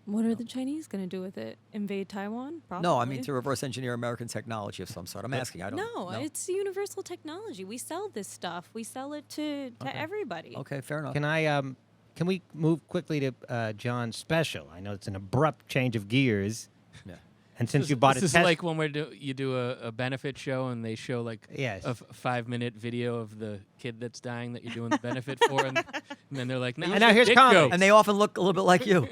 What are the Chinese going to do with it? Invade Taiwan? Probably. No, I mean to reverse engineer American technology of some sort. I'm asking. I don't. No, it's universal technology. We sell this stuff. We sell it to everybody. Okay, fair enough. Can we move quickly to Jon's special? I know it's an abrupt change of gears. Yeah. And since you bought this a is test, like when you do a benefit show and they show like Yes. a 5-minute video of the kid that's dying that you're doing the benefit for, and then they're like, And now here's dick comedy. jokes. And they often look a little bit like you.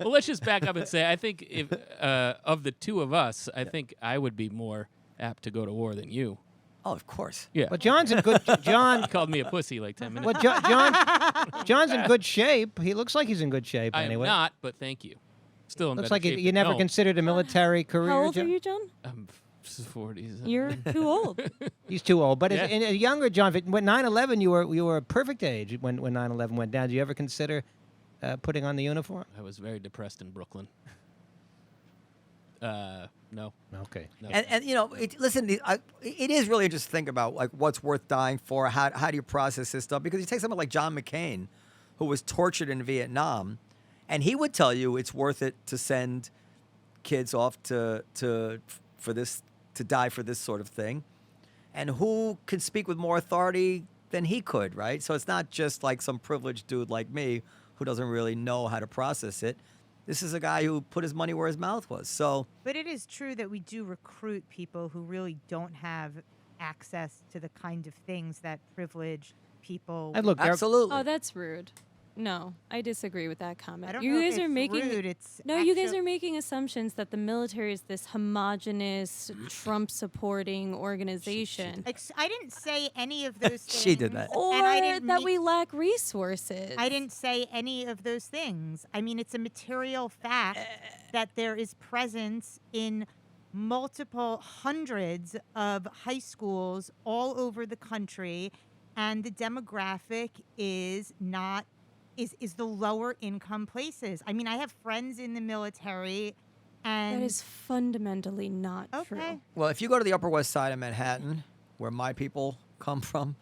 Well, let's just back up and say I think if of the two of us, I think I would be more apt to go to war than you. Oh, of course. Yeah. well, Jon's in good. John, He called me a pussy like 10 minutes. well, Jon's in good shape. He looks like he's in good shape I anyway. am not, but thank you. Still in Looks better like shape you than never Noam. considered a military career. How old are Jon? you, John? I'm 40s. You're too old. He's too old. But Yeah. in a younger Jon, when 9/11, you were a perfect age when 9/11 went down. Did you ever consider putting on the uniform? I was very depressed in Brooklyn. No. Okay. No. And you know, listen, it is really interesting to think about like what's worth dying for. How do you process this stuff? Because you take someone like John McCain, who was tortured in Vietnam, and he would tell you it's worth it to send kids off to die for this sort of thing. And who can speak with more authority than he could, right? So it's not just like some privileged dude like me who doesn't really know how to process it. This is a guy who put his money where his mouth was. So, but it is true that we do recruit people who really don't have access to the kind of things that privileged people. And look, absolutely. Oh, that's rude. No, I disagree with that comment. I don't You know guys if are it's making rude. It's no. You guys actu- are making assumptions that the military is this homogenous, Trump-supporting organization, I didn't say any of those things. She did that. or and I didn't that mean- we lack resources. I didn't say any of those things. I mean, it's a material fact that there is presence in multiple hundreds of high schools all over the country, and the demographic is not is the lower income places. I mean, I have friends in the military, and That is fundamentally not okay. true. Well, if you go to the Upper West Side of Manhattan, where my people come from,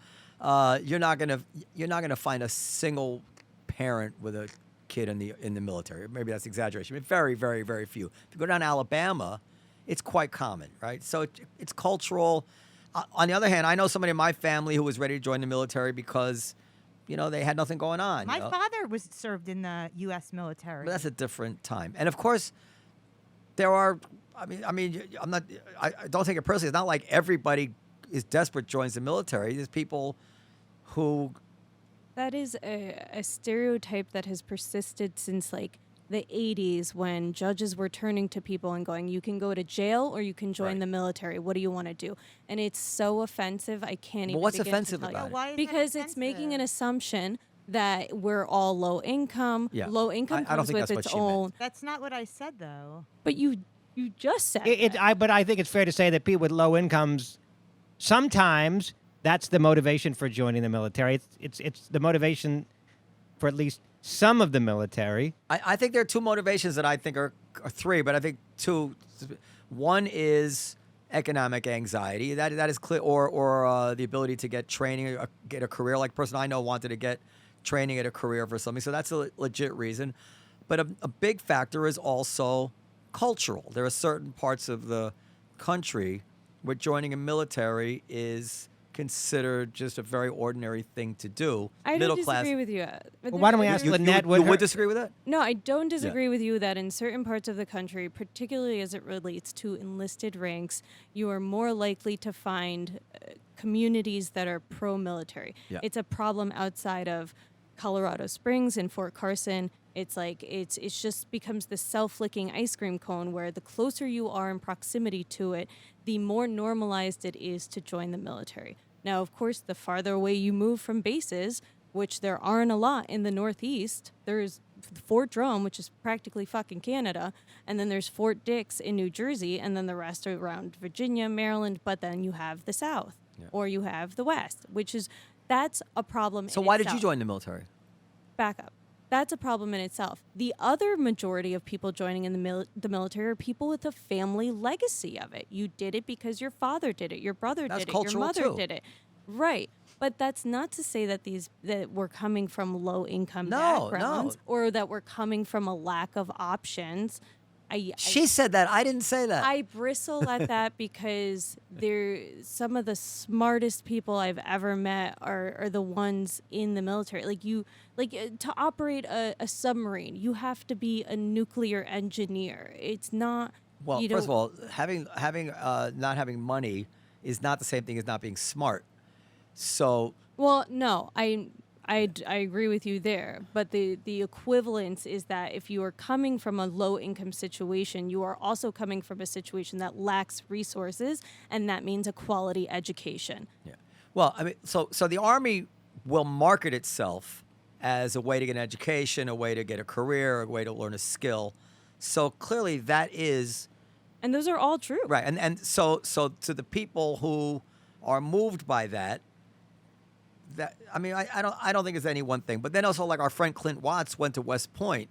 you're not gonna find a single parent with a kid in the military. Maybe that's exaggeration, but very, very, very few. If you go down to Alabama, it's quite common, right? So it's cultural. On the other hand, I know somebody in my family who was ready to join the military because, they had nothing going on. My father was served in the U.S. military. But that's a different time. And of course, there are. I don't take it personally. It's not like everybody is desperate joins the military. There's people who. That is a stereotype that has persisted since like the 80s, when judges were turning to people and going, you can go to jail or you can join Right. the military. What do you want to do? And it's so offensive. I can't even what's begin to offensive tell you. about it? Why is that Because it's making an offensive? assumption that we're all low income. Yeah. Low income I don't comes think with that's what its she meant. own. That's not what I said, though. But you just said that. But I think it's fair to say that people with low incomes, sometimes that's the motivation for joining the military. It's the motivation for at least some of the military. I think there are two motivations that I think are three, but I think two. One is economic anxiety. That is clear, or the ability to get training, get a career. Like a person I know wanted to get training at a career for something, so that's a legit reason. But a big factor is also cultural. There are certain parts of the country where joining a military is considered just a very ordinary thing to do. I Middle don't class. disagree with you. But Well, why don't we there- ask You, Linette? you would disagree with that? No, I don't disagree with you that in certain parts of the country, particularly as it relates to enlisted ranks, you are more likely to find communities that are pro-military. Yeah. It's a problem outside of Colorado Springs and Fort Carson. It's like it's just becomes this self-licking ice cream cone where the closer you are in proximity to it, the more normalized it is to join the military. Now, of course, the farther away you move from bases, which there aren't a lot in the Northeast, there's Fort Drum, which is practically fucking Canada, and then there's Fort Dix in New Jersey, and then the rest are around Virginia, Maryland, but then you have the South, or you have the West, that's a problem So in why did you itself. join the military? Back up. That's a problem in itself. The other majority of people joining in the military are people with a family legacy of it. You did it because your father did it, your brother That's did it, your cultural, mother too. did it. Right. But that's not to say that that we're coming from low income No, backgrounds no. or that we're coming from a lack of options. She said that. I didn't say that. I bristle at that because some of the smartest people I've ever met are the ones in the military. To operate a submarine, you have to be a nuclear engineer. It's not. Well, first of all, having not having money is not the same thing as not being smart. So Well, no, I agree with you there, but the equivalence is that if you are coming from a low income situation, you are also coming from a situation that lacks resources, and that means a quality education. yeah. Well, I mean, so the Army will market itself as a way to get an education, a way to get a career, a way to learn a skill. So clearly that is And those are all true. right. And so to the people who are moved by that, I don't think it's any one thing. But then also, like our friend Clint Watts went to West Point,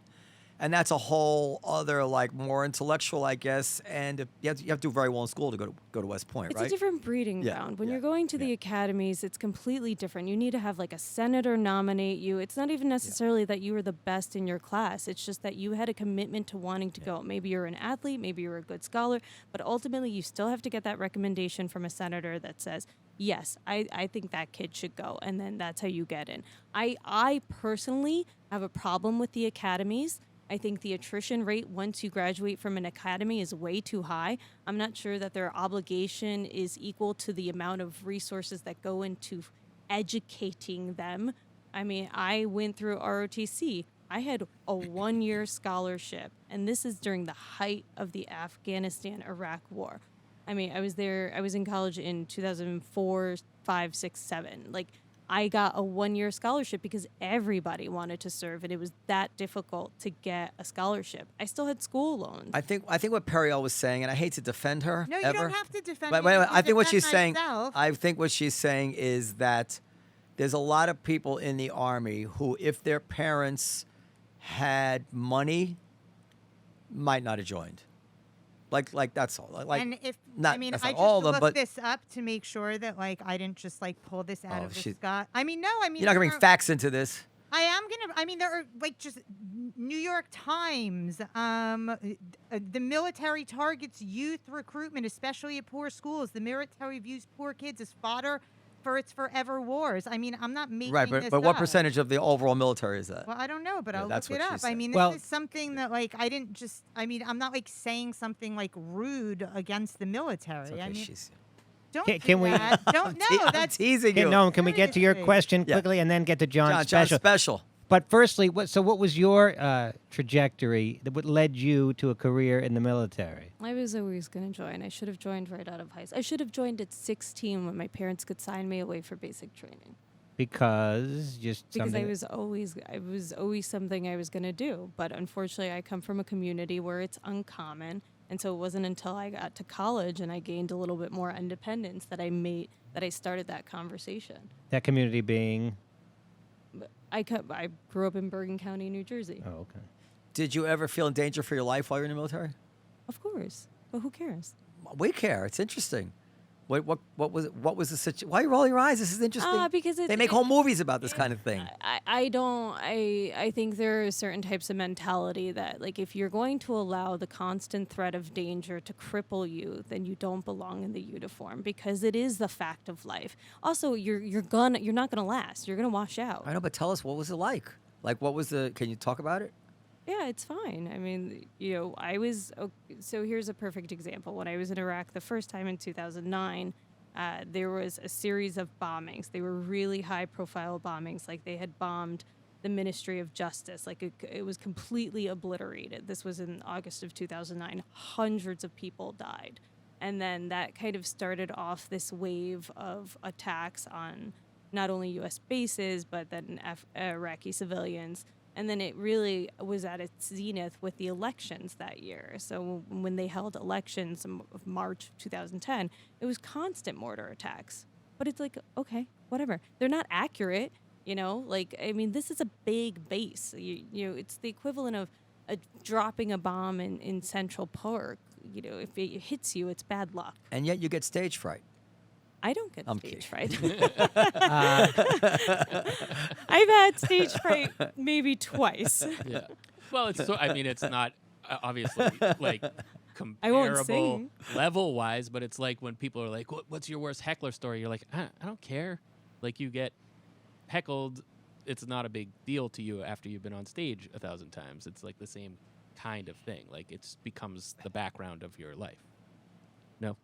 And that's a whole other, like, more intellectual, I guess. And you have to do very well in school to go to West Point, It's right? a different breeding Yeah, ground. When yeah, you're going to the academies, it's completely different. You need to have like a senator nominate you. It's not even necessarily that you were the best in your class. It's just that you had a commitment to wanting to go. Maybe you're an athlete, maybe you're a good scholar, but ultimately you still have to get that recommendation from a senator that says, yes, I think that kid should go. And then that's how you get in. I personally have a problem with the academies. I think the attrition rate once you graduate from an academy is way too high. I'm not sure that their obligation is equal to the amount of resources that go into educating them. I mean, I went through ROTC. I had a 1-year scholarship, and this is during the height of the Afghanistan-Iraq war. I mean, I was in college in 2004, 5, 6, 7. Like, I got a 1-year scholarship because everybody wanted to serve, and it was that difficult to get a scholarship. I still had school loans. I think what Periel was saying, and I hate to defend her. No, you ever, don't have to defend but me. I have to I think what defend she's saying. myself. I think what she's saying is that there's a lot of people in the Army who, if their parents had money, might not have joined. Like that's all. Like, and if not, I mean, that's I not just all of them, looked but this up to make sure that like I didn't just like pull this out of the she- sky. I mean, no, I mean you're not gonna there bring are- facts into this. I am gonna. I mean, there are like just New York Times. The military targets youth recruitment, especially at poor schools. The military views poor kids as fodder for its forever wars. I mean, I'm not making Right, this but what up. percentage of the overall military is that? Well, I don't know, but Yeah, I'll that's look it what she up. I said. mean, this Well- is something that like I didn't just. I mean, I'm not like saying something like rude against the military. It's okay, I mean, she's- don't Can- do can we- that. Don't know. I'm That's teasing Okay, you. Noam, can we get to your Seriously. question Yeah. quickly and then get to John's John special? special. But firstly, what was your trajectory that what led you to a career in the military? I was always going to join. I should have joined right out of high school. I should have joined at 16 when my parents could sign me away for basic training. Because Because it was always something I was going to do. But unfortunately, I come from a community where it's uncommon. And so it wasn't until I got to college and I gained a little bit more independence that I started that conversation. that community being. I grew up in Bergen County, New Jersey. Oh, okay. Did you ever feel in danger for your life while you're in the military? Of course. But who cares? We care. It's interesting. What was the situation? Why are you rolling your eyes? This is interesting. Because they make whole movies about this kind of thing. I think there are certain types of mentality that, like, if you're going to allow the constant threat of danger to cripple you, then you don't belong in the uniform, because it is the fact of life. Also, you're not gonna last. You're gonna wash out. I know, but tell us, what was it like? Like, what was the? Can you talk about it? Yeah, it's fine. I mean, so here's a perfect example. When I was in Iraq the first time in 2009, there was a series of bombings. They were really high-profile bombings. Like, they had bombed the Ministry of Justice. Like, it was completely obliterated. This was in August of 2009. Hundreds of people died. And then that kind of started off this wave of attacks on not only U.S. bases, but then Iraqi civilians. And then it really was at its zenith with the elections that year. So when they held elections in March 2010, it was constant mortar attacks. But it's like, okay, whatever. They're not accurate, Like, I mean, this is a big base. It's the equivalent of dropping a bomb in Central Park. If it hits you, it's bad luck. And yet you get stage fright. I don't get I'm stage kidding. fright. I've had stage fright maybe twice. Yeah. Well, it's not obviously like I won't comparable sing. level wise, but it's like when people are like, "What's your worst heckler story?" You're like, I don't care. Like, you get heckled, it's not a big deal to you after you've been on stage 1,000 times. It's like the same kind of thing. Like, it becomes the background of your life. No.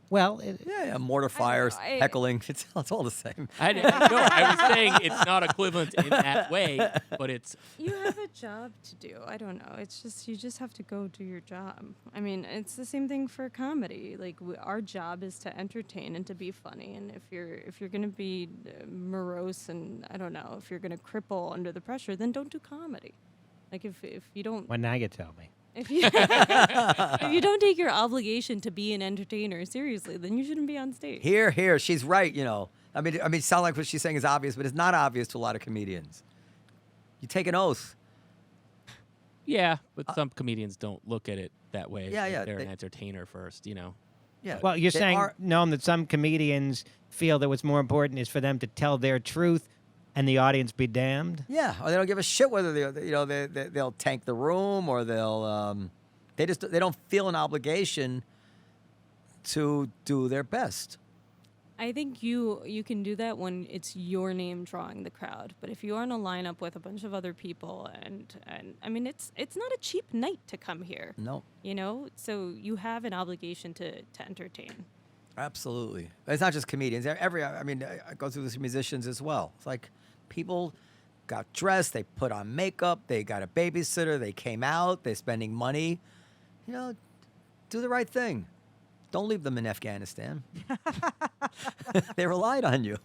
Well, Yeah, mortar fires, I- heckling. It's all the same. I was saying it's not equivalent in that way, but it's You have a job to do. I don't know. It's just, you just have to go do your job. I mean, it's the same thing for comedy. Like, our job is to entertain and to be funny. And if you're going to be morose and, I don't know, if you're going to cripple under the pressure, then don't do comedy. Like, if you don't... well, now you tell me. If you don't take your obligation to be an entertainer seriously, then you shouldn't be on stage. Here, she's right. I mean, it sounds like what she's saying is obvious, but it's not obvious to a lot of comedians. You take an oath. Yeah, but some comedians don't look at it that way. Yeah, Like, yeah, They're they- an entertainer first, you know. Yeah. Well, you're they saying, are- Noam, that some comedians feel that what's more important is for them to tell their truth and the audience be damned. Yeah, or they don't give a shit whether they'll tank the room or they don't feel an obligation to do their best. I think you can do that when it's your name drawing the crowd. But if you're in a lineup with a bunch of other people, and I mean, it's not a cheap night to come here. No, You know, so you have an obligation to entertain. absolutely. It's not just comedians. I go through this with musicians as well. It's like people got dressed, they put on makeup, they got a babysitter, they came out, they're spending money. You know, do the right thing. Don't leave them in Afghanistan. They relied on you.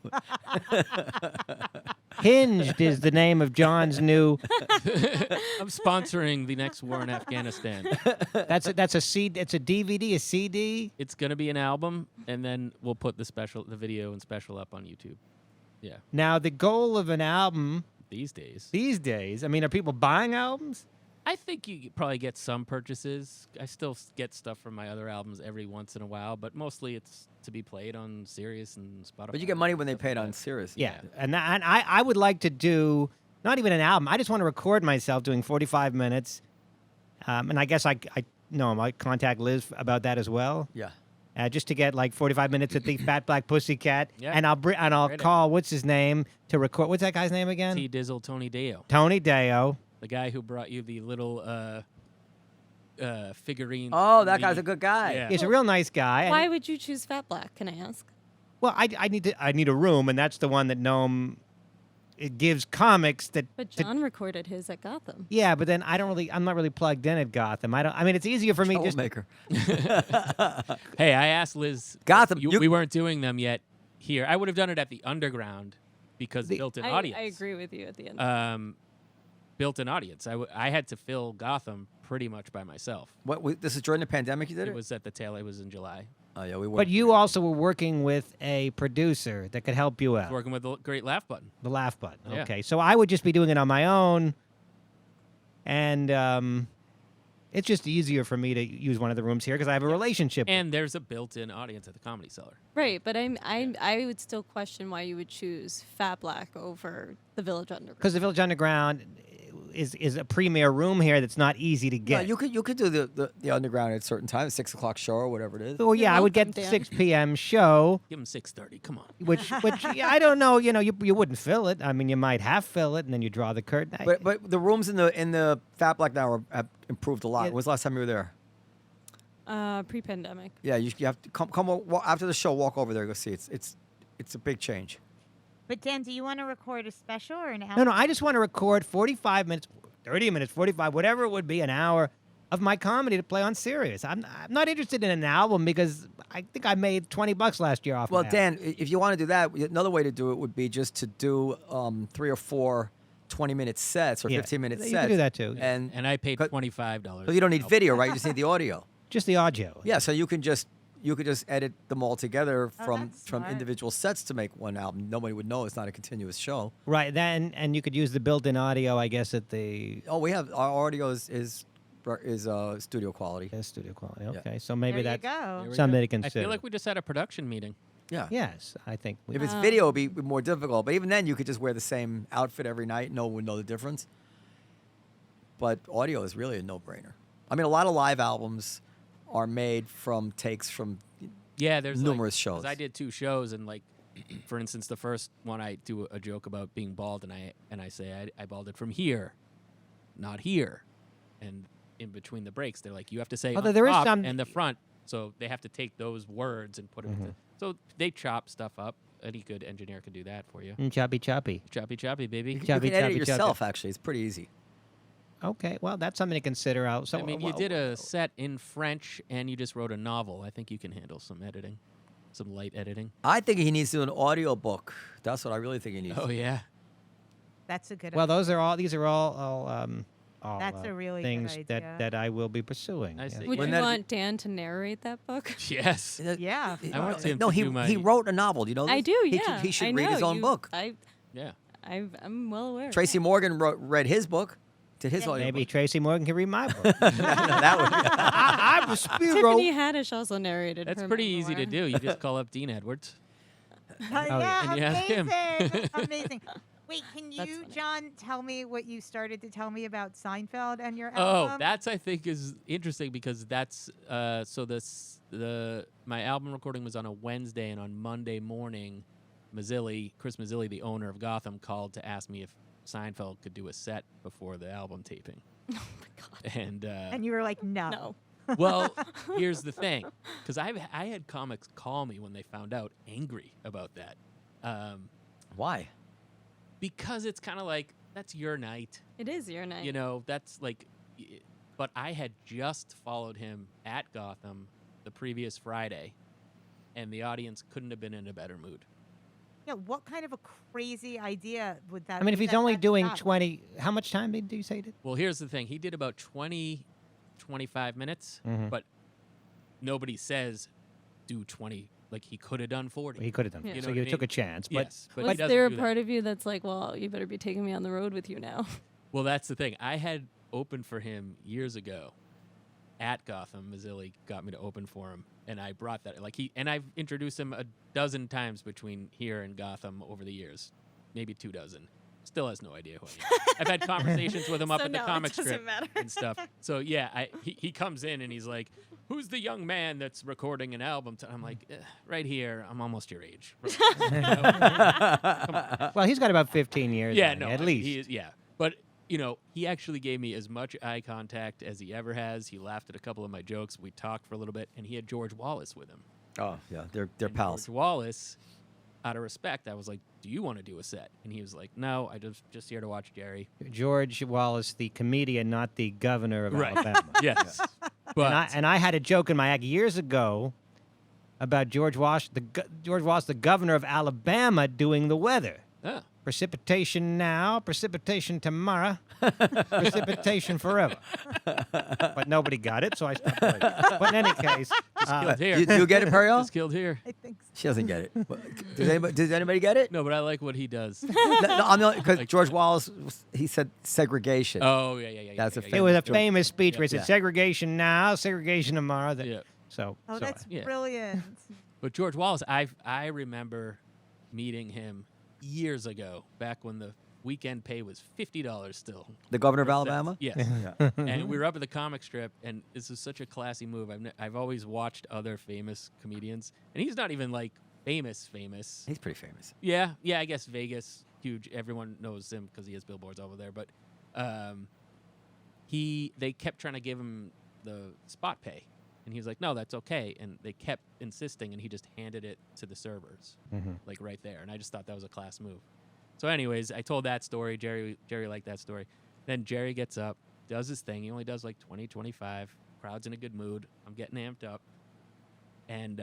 Hinged is the name of John's new. I'm sponsoring the next war in Afghanistan. That's a CD. It's a DVD, a CD. It's gonna be an album, and then we'll put the video and special up on YouTube. Yeah, Now, the goal of an album these days. these days, I mean, are people buying albums? I think you probably get some purchases. I still get stuff from my other albums every once in a while, but mostly it's to be played on Sirius and Spotify. But you get money when they pay it on Sirius. Yeah, and I would like to do not even an album. I just want to record myself doing 45 minutes, and I guess I might contact Liz about that as well. Yeah. Just to get like 45 minutes at the Fat Black Pussycat, Yeah. and I'll Great call what's his name to record. What's that guy's name again? T Dizzle Tony Deo, Tony Deo. the guy who brought you the little figurine. Oh, that guy's a good guy. Yeah. He's a real nice guy. and- Why would you choose Fat Black? Can I ask? Well, I need a room, and that's the one that Noam. It gives comics that. But John recorded his at Gotham. Yeah, but then I'm not really plugged in at Gotham. I mean, it's easier for me just. Troublemaker. Hey, I asked Liz. Gotham, We weren't doing them yet here. I would have done it at the Underground because built-in I audience. agree with you at the end. Built-in audience. I had to fill Gotham pretty much by myself. This is during the pandemic you did it? It was at the tail. It was in July. Oh, yeah, we were. But you also were working with a producer that could help you out. Working with the great laugh button. The laugh button. Yeah. Okay, so I would just be doing it on my own, and it's just easier for me to use one of the rooms here because I have a relationship. And there's a built-in audience at the Comedy Cellar. Right, but I would still question why you would choose Fat Black over the Village Underground. Because the Village Underground is a premier room here that's not easy to No, get. you could do the Underground at certain times, 6 o'clock show or whatever it is. Well, yeah, You're I would get welcome, Dan. 6 p.m. show, Give them 6:30. Come on. which yeah, I don't know. You know, you wouldn't fill it. I mean, you might half fill it, and then you draw the curtain. But the rooms in the Fat Black now have improved a lot. Yeah. When was the last time you were there? Pre-pandemic. Yeah, you have to come after the show. Walk over there, go see. It's a big change. But Dan, do you want to record a special or an album? No, I just want to record 45 minutes, 30 minutes, 45, whatever it would be, an hour of my comedy to play on Sirius. I'm not interested in an album because I think I made $20 last year off. Well, my Dan, if you want to do that, another way to do it would be just to do 3 or 4 20-minute sets or Yeah. 15-minute sets. You can do that too. And I paid But- $25. so you don't need video, right? You just need the audio. Just the audio. Yeah, so you could just edit them all together Oh, from that's smart. individual sets to make one album. Nobody would know it's not a continuous show. Right. Then and you could use the built-in audio, I guess, at the Oh, we have our audio is studio quality. studio quality. Yeah. Okay, so maybe there you that's go. There we something go. to I consider. feel like we just had a production meeting. Yeah. Yes, I think. If it's video, it'd be more difficult. But even then, you could just wear the same outfit every night. No one would know the difference. But audio is really a no-brainer. I mean, a lot of live albums are made from takes from Yeah, there's numerous like, shows. 'cause I did 2 shows, and like, for instance, the first one I do a joke about being bald, and I say I balded from here, not here, and in between the breaks, they're like, you have to say Although on there is top some- and the front, so they have to take those words and put them. Mm-hmm. So they chop stuff up. Any good engineer could do that for you. Choppy, choppy. Choppy, choppy, baby. You Choppy, can edit choppy, it choppy. yourself, actually. It's pretty easy. Okay, well, that's something to consider out. So, I mean, you did a set in French, and you just wrote a novel. I think you can handle some editing, some light editing. I think he needs to do an audio book. That's what I really think he needs. Oh yeah. That's a good Well, idea. these are all That's a really good things idea. that I will be pursuing. I yes. see. Would When you that- want Dan to narrate that book? Yes. Yeah. I want him No, to do my. he wrote a novel. You know, I this? do, He yeah. should, he should I read his know, own book. Yeah. I'm well aware. Tracy Morgan read his book. Did his audio? Maybe Tracy Morgan can read my book. no, that would. I'm a Spiro. Tiffany Haddish also narrated. That's her pretty easy to memoir. do. You just call up Dean Edwards. Yeah, And you ask him. amazing. Amazing. Wait, can That's you, funny. John, tell me what you started to tell me about Seinfeld and your Oh, album? that's I think is interesting because that's my album recording was on a Wednesday, and on Monday morning, Chris Mazzilli, the owner of Gotham, called to ask me if Seinfeld could do a set before the album taping. Oh my god. And you were like, no. No. Well, here's the thing, because I had comics call me when they found out angry about that, Why? because it's kind of like that's your night. It is your night. You know, that's like, but I had just followed him at Gotham the previous Friday, and the audience couldn't have been in a better mood. Yeah, what kind of a crazy idea would that I mean, if would he's that only have doing gotten? 20, how much time did you say he did? Well, here's the thing. He did about 25 minutes, Mhm. but nobody says do 20. Like, he could have done 40. He could have done Yeah. it. You So know you what I took mean? a chance. But Yes, but he Was doesn't there a do that. part of you that's like, well, you better be taking me on the road with you now? Well, that's the thing. I had opened for him years ago at Gotham. Mazzilli got me to open for him, and I brought that. And I've introduced him a dozen times between here and Gotham over the years, maybe 24. Still has no idea who I am. I've had conversations with him up So at the no, it comic doesn't strip matter. and stuff. So yeah, he comes in and he's like, "Who's the young man that's recording an album?" I'm like, "Right here. I'm almost your age." You know? well, he's got about 15 years. Yeah, on no, you, at I mean, least. he is, yeah. But you know, he actually gave me as much eye contact as he ever has. He laughed at a couple of my jokes. We talked for a little bit, and he had George Wallace with him. Oh yeah, they're And pals. George Wallace, out of respect, I was like, "Do you want to do a set?" And he was like, "No, I just here to watch Jerry." George Wallace, the comedian, not the governor of Right. Alabama. Yes, but And I had a joke in my act years ago about George Wallace, the governor of Alabama, doing the weather. oh, Precipitation now, precipitation tomorrow, precipitation forever. But nobody got it, so I stopped doing it. But in any case, killed here. You get it, Periel? Just killed here. I think so. She doesn't get it. Does anybody get it? No, but I like what he does. Because Like- George Wallace, he said segregation. Oh yeah. That's a yeah, it yeah, was a George- famous speech where it said Yeah. segregation now, segregation tomorrow. yeah. So, Oh, so that's yeah. brilliant. But George Wallace, I remember meeting him years ago, back when the weekend pay was $50 still. The governor of for sets. Alabama? Yes. Yeah. And we were up at the comic strip, and this is such a classy move. I've always watched other famous comedians, and he's not even like famous. He's pretty famous. Yeah, I guess Vegas, huge. Everyone knows him because he has billboards over there. But they kept trying to give him the spot pay, and he was like, "No, that's okay." And they kept insisting, and he just handed it to the servers, like right there. And I just thought that was a class move. So, anyways, I told that story. Jerry liked that story. Then Jerry gets up, does his thing. He only does like 20, 25. Crowd's in a good mood. I'm getting amped up, and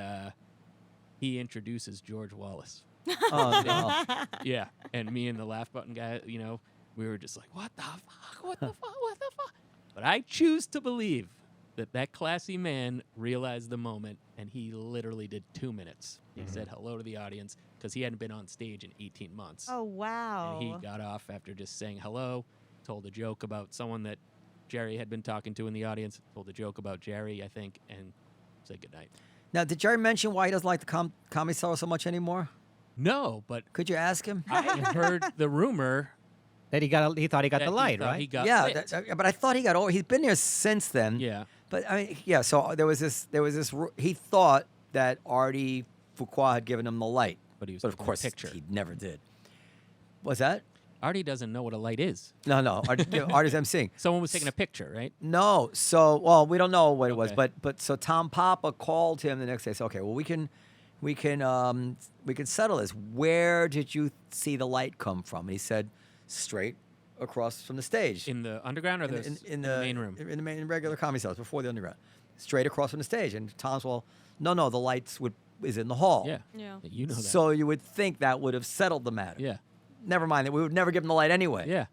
he introduces George Wallace. Oh, no. Yeah, and me and the laugh button guy, you know, we were just like, what the fuck, what the fuck, what the fuck? But I choose to believe that classy man realized the moment, and he literally did 2 minutes. He said hello to the audience because he hadn't been on stage in 18 months. Oh, wow. And he got off after just saying hello, told a joke about someone that Jerry had been talking to in the audience, told a joke about Jerry, I think, and said goodnight. Now, did Jerry mention why he doesn't like the Comedy Cellar so much anymore? No, but Could you ask him? I heard the rumor that he thought he got that the he light, thought right? He got Yeah, lit. but I thought he got over. He's been there since then. Yeah. But I mean, yeah. So there was this. He thought that Artie Fuqua had given him the light, But he was but of taking a course picture. he never did. Was that? Artie doesn't know what a light is. No. Artie's emceeing. Someone was taking a picture, right? No. So, well, we don't know what it was, Okay. but so Tom Papa called him the next day. Said, okay, well, we can settle this. Where did you see the light come from? And he said, straight across from the stage. In the underground or in the main room? In the main regular Comedy Cellar, before the underground. Straight across from the stage. And Tom's, well, no, the lights is in the hall. Yeah. Yeah. You know that. So you would think that would have settled the matter. yeah. Never mind that we would never give him the light anyway. Yeah.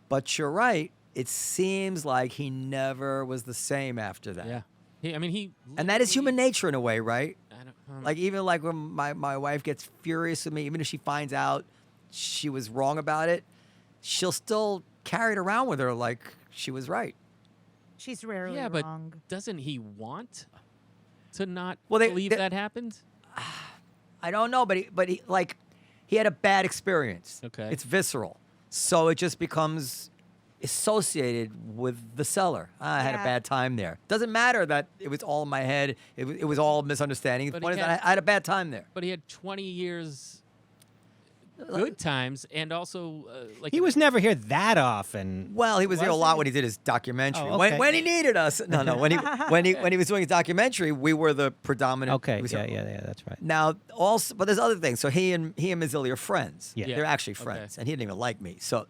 But you're right. It seems like he never was the same after that. Yeah. He And that is human literally- nature in a way, right? I don't, Like even like when my wife gets furious with me, even if she finds out she was wrong about it, she'll still carried around with her like she was right. She's rarely Yeah, but wrong. doesn't he want to not Well, believe that happened? I don't know, but he had a bad experience. Okay. It's visceral. So it just becomes associated with the cellar. I had a Yeah. bad time there. Doesn't matter that it was all in my head. It was all misunderstanding. The But point he is that I had a bad time there. But he had 20 years good times, and also like He was never here that often. Well, he was here a Was lot he? when he did his documentary. Oh, okay. When he needed us. No. When he was doing his documentary, we were the predominant. Okay, he was yeah, here. that's right. Now, also, but there's other things. So he and Mazzilli are friends. Yeah. They're actually Okay. friends, and he didn't even like me. So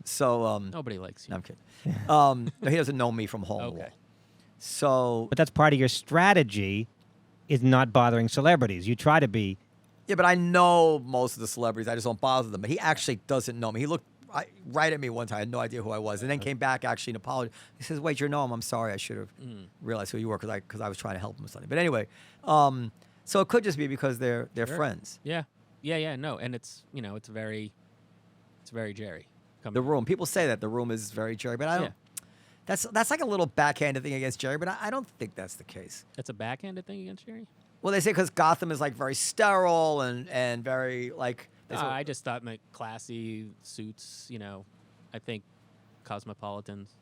nobody likes you. no, I'm kidding. No, he doesn't know me from hole to Okay. wall. So But that's part of your strategy, is not bothering celebrities. You try to be. yeah, but I know most of the celebrities. I just don't bother them. But he actually doesn't know me. He looked right at me one time. I had no idea who I was, and then came back actually and apologized. He says, "Wait, you're Noam. I'm sorry. I should have realized who you were because I was trying to help him with something." But anyway, so it could just be because they're Sure. friends. Yeah. No, and it's it's very Jerry. The Room. People say that The Room is very Jerry, but I don't. Yeah. That's like a little backhanded thing against Jerry, but I don't think that's the case. It's a backhanded thing against Jerry. Well, they say because Gotham is like very sterile and very like. they say- I just thought my classy suits. I think cosmopolitans.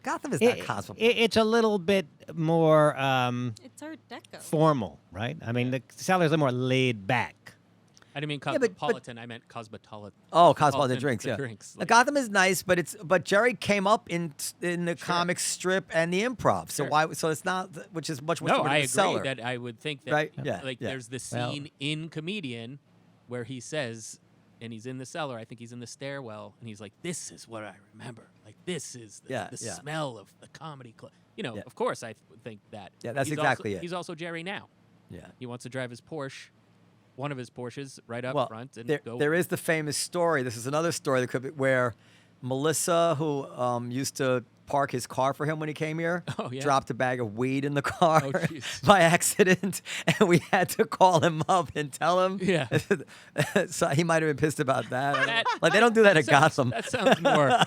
Gotham is not It- cosmopolitan. it's a little bit more It's Art Deco. formal, right? I mean, the Cellar's a little more laid back. I didn't mean Yeah, but- cosmopolitan. I meant cosmopolitan. Oh, cosmopolitan drinks, the yeah. drinks, Now, Gotham is nice, but Jerry came up in the comic strip and the improv. So Sure. why? So it's not, which is much more No, similar I to the agree Cellar. that I would think that Right? Yeah, like yeah. there's the Well- scene in Comedian where he says, and he's in the cellar. I think he's in the stairwell, and he's like, "This is what I remember. Like this is the Yeah. smell of the comedy club." Yeah. Of course, I think that. Yeah, that's He's exactly also, it. He's also Jerry now. Yeah. He wants to drive his Porsche, one of his Porsches, right up Well, front, and go. there is the famous story. This is another story that could be where Melissa, who used to park his car for him when he came here, Oh, yeah. dropped a bag of weed in the car Oh, jeez. by accident, and we had to call him up and tell him. Yeah. So he might have been pissed about that. That- Like they don't do that at Gotham. That sounds more.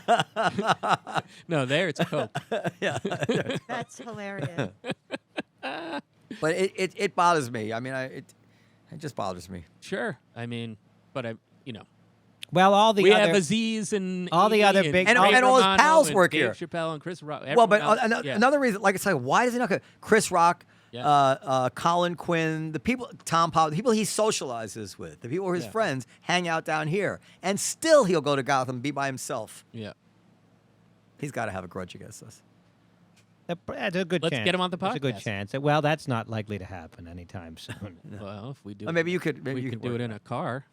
No, there it's Coke. Yeah. That's hilarious. But it bothers me. I mean, it just bothers me. Sure. I mean, but Well, all the we other have Aziz and all the Edie other and big- And Ray all his Romano pals and work Dave here. Chappelle and Chris Rock. Well, but everyone else, yeah. another reason, like it's like, why does he not? Chris Rock, Yeah. Colin Quinn, the people, Tom Powell, the people he socializes with, the people who are his Yeah. friends, hang out down here, and still he'll go to Gotham and be by himself. Yeah. He's got to have a grudge against us. That's a good Let's chance. get him on the That's a good podcast. chance. Well, that's not likely to happen anytime soon. Well, if we do, Or maybe you could. Maybe we you could could do work it in a car.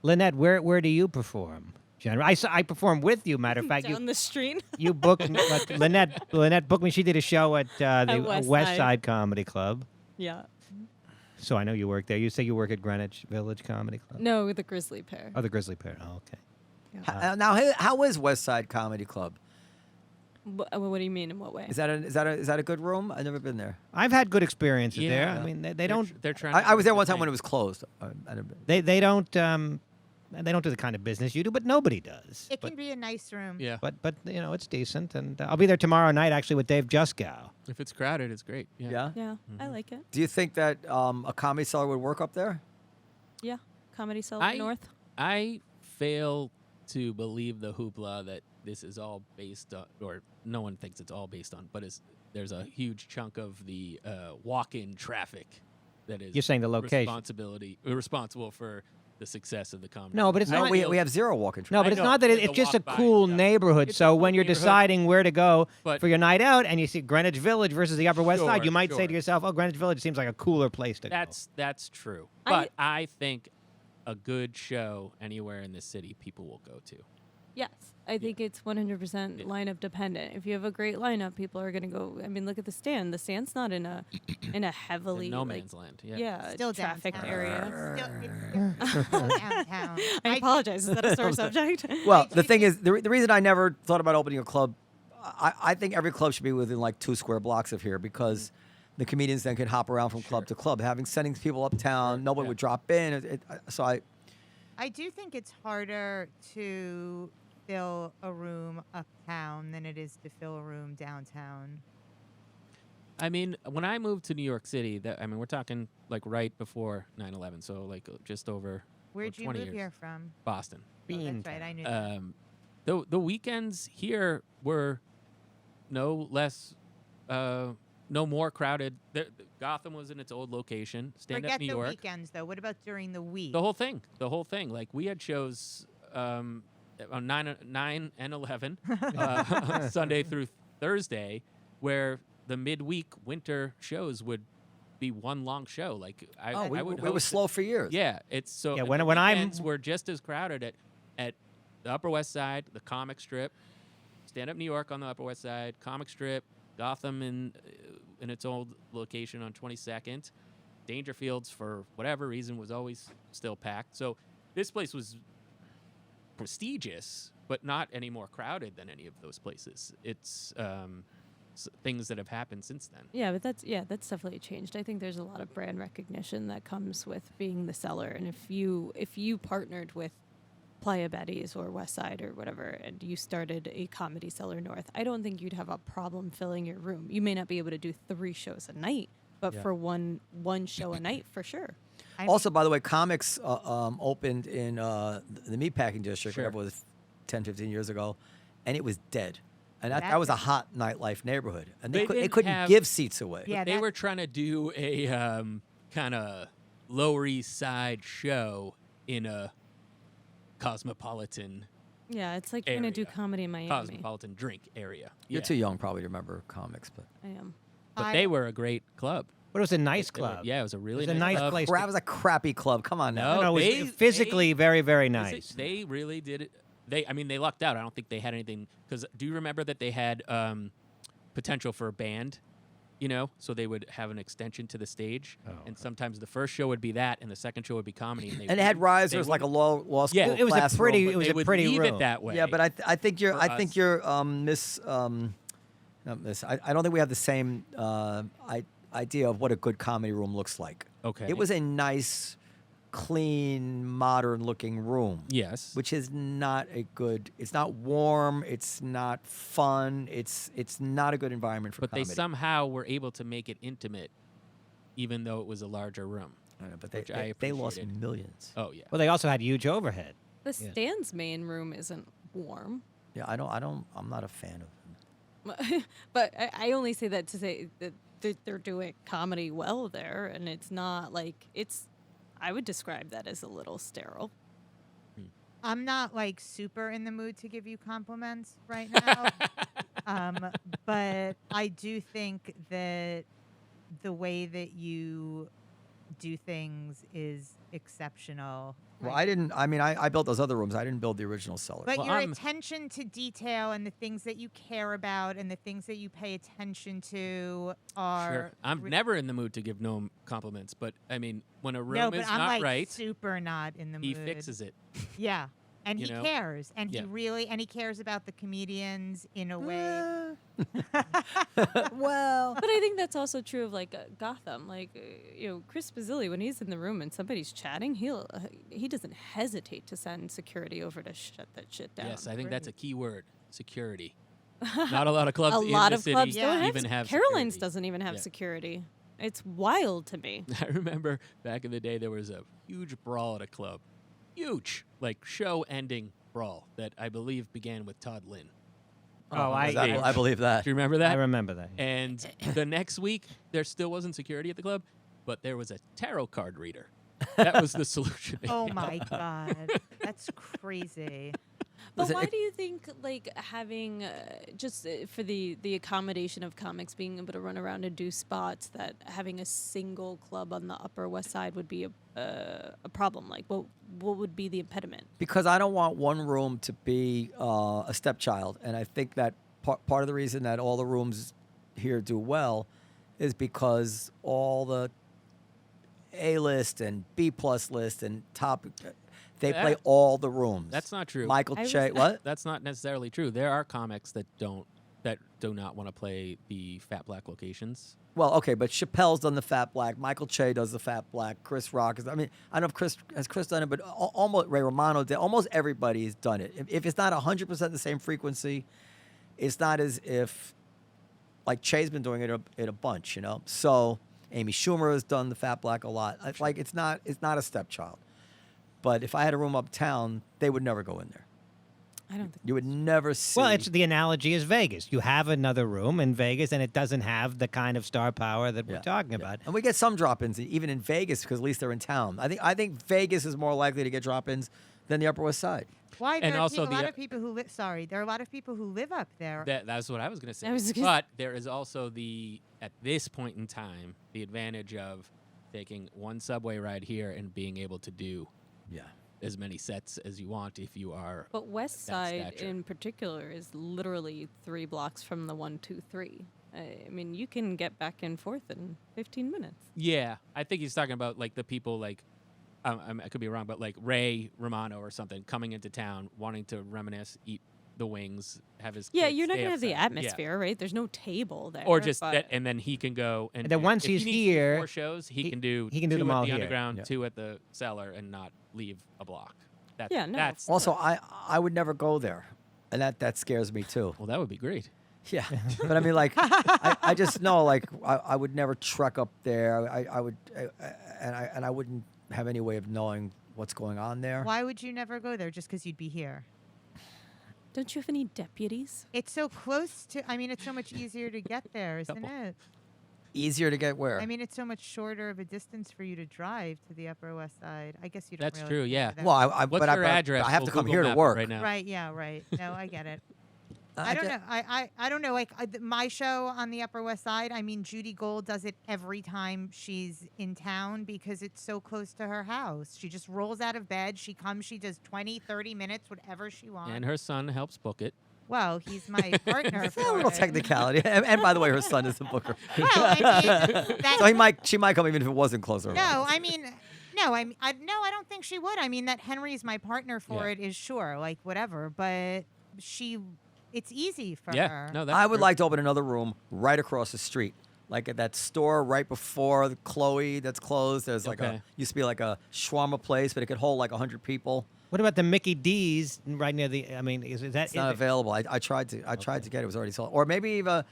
Lynette, where do you perform? Generally, I perform with you. Matter of fact, Down the street. you booked me, like, Lynette booked me. She did a show at the West West Side. Side Comedy Club. Yeah. So I know you work there. You say you work at Greenwich Village Comedy Club. No, the Grizzly Pear. Oh, the Grizzly Pear. Oh, okay. Now, how is West Side Comedy Club? What do you mean? In what way? Is that a good room? I've never been there. I've had good experiences there. Yeah. I mean, they They're don't tr- They're trying. I was there one time when it was closed. I never been. they don't do the kind of business you do, but nobody does. It but, can be a nice room. Yeah. but it's decent, and I'll be there tomorrow night actually with Dave Juskow. If it's crowded, it's great. Yeah. Yeah. Yeah, I like it. Do you think that a Comedy Cellar would work up there? Yeah, Comedy Cellar I- North. I fail to believe the hoopla that this is all based on, or no one thinks it's all based on, but there's a huge chunk of the walk-in traffic that is You're saying the location. responsible for the success of the comedy. No, but it's No, not. we have zero walk-in traffic. No, but I it's know, not that it's it's a just a walk by cool stuff. neighborhood. It's a So cool when you're neighborhood. deciding where to go But- for your night out, and you see Greenwich Village versus the Upper West Side, Sure, you might say sure. to yourself, "Oh, Greenwich Village seems like a cooler place to go." That's true. I- But I think a good show anywhere in this city, people will go to. Yes, I think it's 100% lineup dependent. If you have a great lineup, people are gonna go. I mean, look at the stand. The stand's not in a heavily In no like, man's land. Yeah. yeah, Still traffic downtown. area. It's still downtown. I apologize. Is that a sore subject? Well, the thing is, the reason I never thought about opening a club, I think every club should be within like 2 square blocks of here because the comedians then can hop around from club to club. Sending people uptown, nobody Yeah. would drop in. So I do think it's harder to fill a room uptown than it is to fill a room downtown. I mean, when I moved to New York City, we're talking like right before 9/11, so like just over Where'd you 20 move years. here from? Boston. Oh, that's right. I knew that. The weekends here were no less, no more crowded. Gotham was in its old location. Stand Forget up New the York. weekends, though. What about during the week? The whole thing. Like we had shows on 9 and 11, Sunday through Thursday, where the midweek winter shows would be one long show. Like I would we were host slow for years. Yeah, it's so. Yeah, and when the I'm- weekends were just as crowded at the Upper West Side, the comic strip, Stand Up New York on the Upper West Side, comic strip, Gotham in its old location on 22nd, Dangerfields for whatever reason was always still packed. So this place was prestigious, but not any more crowded than any of those places. It's things that have happened since then. Yeah, but that's definitely changed. I think there's a lot of brand recognition that comes with being the Cellar, and if you partnered with Playa Betty's or West Side or whatever, and you started a Comedy Cellar North, I don't think you'd have a problem filling your room. You may not be able to do 3 shows a night, but Yeah. for one show a night, for sure. Also, by the way, comics opened in the meatpacking district, Sure. whatever it was 10, 15 years ago, and it was dead. And that That's was a it. hot nightlife neighborhood. And they They couldn't didn't have- give seats away. Yeah, They that- were trying to do a kind of Lower East Side show in a cosmopolitan Yeah, it's like trying to do Area. comedy in Miami. cosmopolitan drink area. You're Yeah. too young probably to remember comics, but I am. But they were a great club. But it was a nice They were- club. yeah, it was a really It was a nice nice club. place. that was a crappy club. Come on now. No, No, it was they- physically very, very They- nice. They really did it. They lucked out. I don't think they had anything. Because do you remember that they had potential for a band? So they would have an extension to the stage, and sometimes the first show would be that, and the second show would be comedy. And, And it had risers like a law school Yeah. It was a classroom, pretty- but- it was they a would pretty leave room. it that way. Yeah, but I think you're For I think us. you're I don't think we have the same idea of what a good comedy room looks like. Okay. It was a nice, clean, modern-looking room. Yes. Which is not a good. It's not warm. It's not fun. It's not a good environment for But comedy. they somehow were able to make it intimate, even though it was a larger room. I know, but which I they lost appreciated. millions. Oh yeah. Well, they also had huge overhead. The Stan's main room isn't warm. Yeah, I'm not a fan of them. But I only say that to say that they're doing comedy well there, and it's not like I would describe that as a little sterile. I'm not like super in the mood to give you compliments right now. But I do think that the way that you do things is exceptional. Well, Like, I built those other rooms. I didn't build the original cellar. but Well, your I'm- attention to detail and the things that you care about and the things that you pay attention to are. Sure. I'm re- never in the mood to give Noam compliments, but I mean, when a room No, but is I'm not like right, super not in the he mood. fixes it. Yeah. And You he know? cares. And Yeah. he cares about the comedians in a way. Well, But I think that's also true of like Gotham. Like Chris Bazzilli, when he's in the room and somebody's chatting, he doesn't hesitate to send security over to shut that shit down. Yes, I think that's a key word: security. Not a lot of clubs a in lot the of city clubs Yeah. don't even have Caroline's security. doesn't even have Yeah. security. It's wild to me. I remember back in the day there was a huge brawl at a club. Huge, like show-ending brawl that I believe began with Todd Lynn. Oh, on stage. I believe that. Do you remember that? I remember that. And the next week, there still wasn't security at the club, but there was a tarot card reader. That was the solution. Oh my God. That's crazy. But Listen, why if- do you think like having just for the accommodation of comics being able to run around and do spots, that having a single club on the Upper West Side would be a problem? Like what would be the impediment? Because I don't want one room to be a stepchild, and I think that part of the reason that all the rooms here do well is because all the A-list and B-plus list and top, they play all the rooms. That's not true. Michael I was- Che, what? That's not necessarily true. There are comics that don't that do not want to play the Fat Black locations. Well, okay, but Chappelle's done the Fat Black. Michael Che does the Fat Black. Chris Rock is. I mean, I don't know if Chris has done it, but almost Ray Romano did. Almost everybody's done it. If it's not 100% the same frequency, it's not as if like Che's been doing it a bunch, you know. So Amy Schumer has done the Fat Black a lot. Like it's not a stepchild. But if I had a room uptown, they would never go in there. I don't think You would never see. Well, the analogy is Vegas. You have another room in Vegas, and it doesn't have the kind of star power that we're talking about. And we get some drop-ins even in Vegas because at least they're in town. I think Vegas is more likely to get drop-ins than the Upper West Side. Why? And There are also a lot the- of people who live. Sorry, there are a lot of people who live up there. That's what I was going to say. I was gonna- But there is also at this point in time, the advantage of taking one subway ride here and being able to do Yeah. as many sets as you want if you are. But West that Side stature. in particular is literally 3 blocks from the 123. I mean, you can get back and forth in 15 minutes. Yeah, I think he's talking about like the people like, I could be wrong, but like Ray Romano or something coming into town, wanting to reminisce, eat the wings, have his Yeah, kids you're not stay going to have the upside. Yeah. atmosphere, right? There's no table there. Or just but- that, and then he can go and then once if he's he needs to do here, 4 shows, he he- can do he can do 2 them at all the here. underground, Yeah. 2 at the cellar, and not leave a block. That's, Yeah, no. That's Also, I would never go there, and that scares me too. well, that would be great. Yeah, but I mean, like, I just know, like, I would never trek up there. I would, and I wouldn't have any way of knowing what's going on there. Why would you never go there? Just because you'd be here? Don't you have any deputies? It's so close to. I mean, it's so much easier to get there, isn't Couple. it? Easier to get where? I mean, it's so much shorter of a distance for you to drive to the Upper West Side. I guess you don't. That's really true, think yeah. of that. well, What's but your address? I have We'll to come Google here map to it work. right now. Right. Yeah. Right. No, I get it. I I don't ju- know. I don't know. Like my show on the Upper West Side. I mean, Judy Gold does it every time she's in town because it's so close to her house. She just rolls out of bed. She comes. She does 20, 30 minutes, whatever she wants. And her son helps book it. Well, he's my partner. It's a for little it. technicality, and by the way, her son is the booker, Well, I mean, that, so she might come even if it wasn't closer. no, I mean, no, I don't think she would. I mean, that Henry's my partner for Yeah. it is sure, like whatever. But it's easy for Yeah, her. no, that's I would true. like to open another room right across the street, like at that store right before the Chloe that's closed. There's like Okay. used to be like a shawarma place, but it could hold like 100 people. What about the Mickey D's right near the? I mean, is that? It's not available. I tried to get it. It was already sold. Or maybe even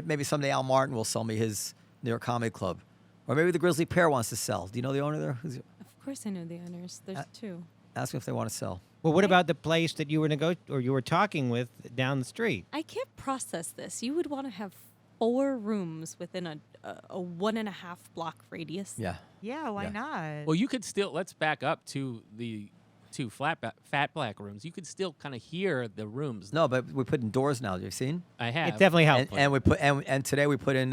maybe someday Al Martin will sell me his New York Comedy Club, or maybe the Grizzly Pear wants to sell. Do you know the owner there? Of course I know the owners. There's 2. Ask them if they want to sell. Well, what about the place that you were talking with down the street? I can't process this. You would want to have 4 rooms within a 1.5 block radius. Yeah. Yeah, why Yeah. not? Well, you could still. Let's back up to the 2 fat black rooms. You could still kind of hear the rooms. No, but we put in doors now. You've seen? I have. It's definitely And, helpful. and we put and today we put in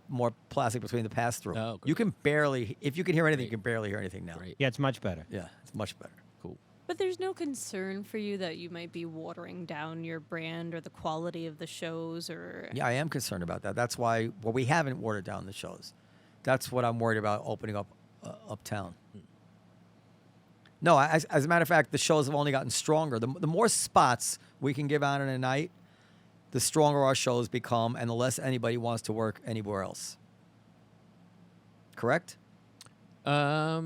more plastic between the pass through. Oh, You can barely, if you can hear anything, you Great. can barely hear anything now. Great. Yeah, it's much better. Yeah, it's much better. Cool. But there's no concern for you that you might be watering down your brand or the quality of the shows or... Yeah, I am concerned about that. That's why, well, we haven't watered down the shows. That's what I'm worried about opening up uptown. No, as a matter of fact, the shows have only gotten stronger. The more spots we can give out in a night, the stronger our shows become and the less anybody wants to work anywhere else. Correct? I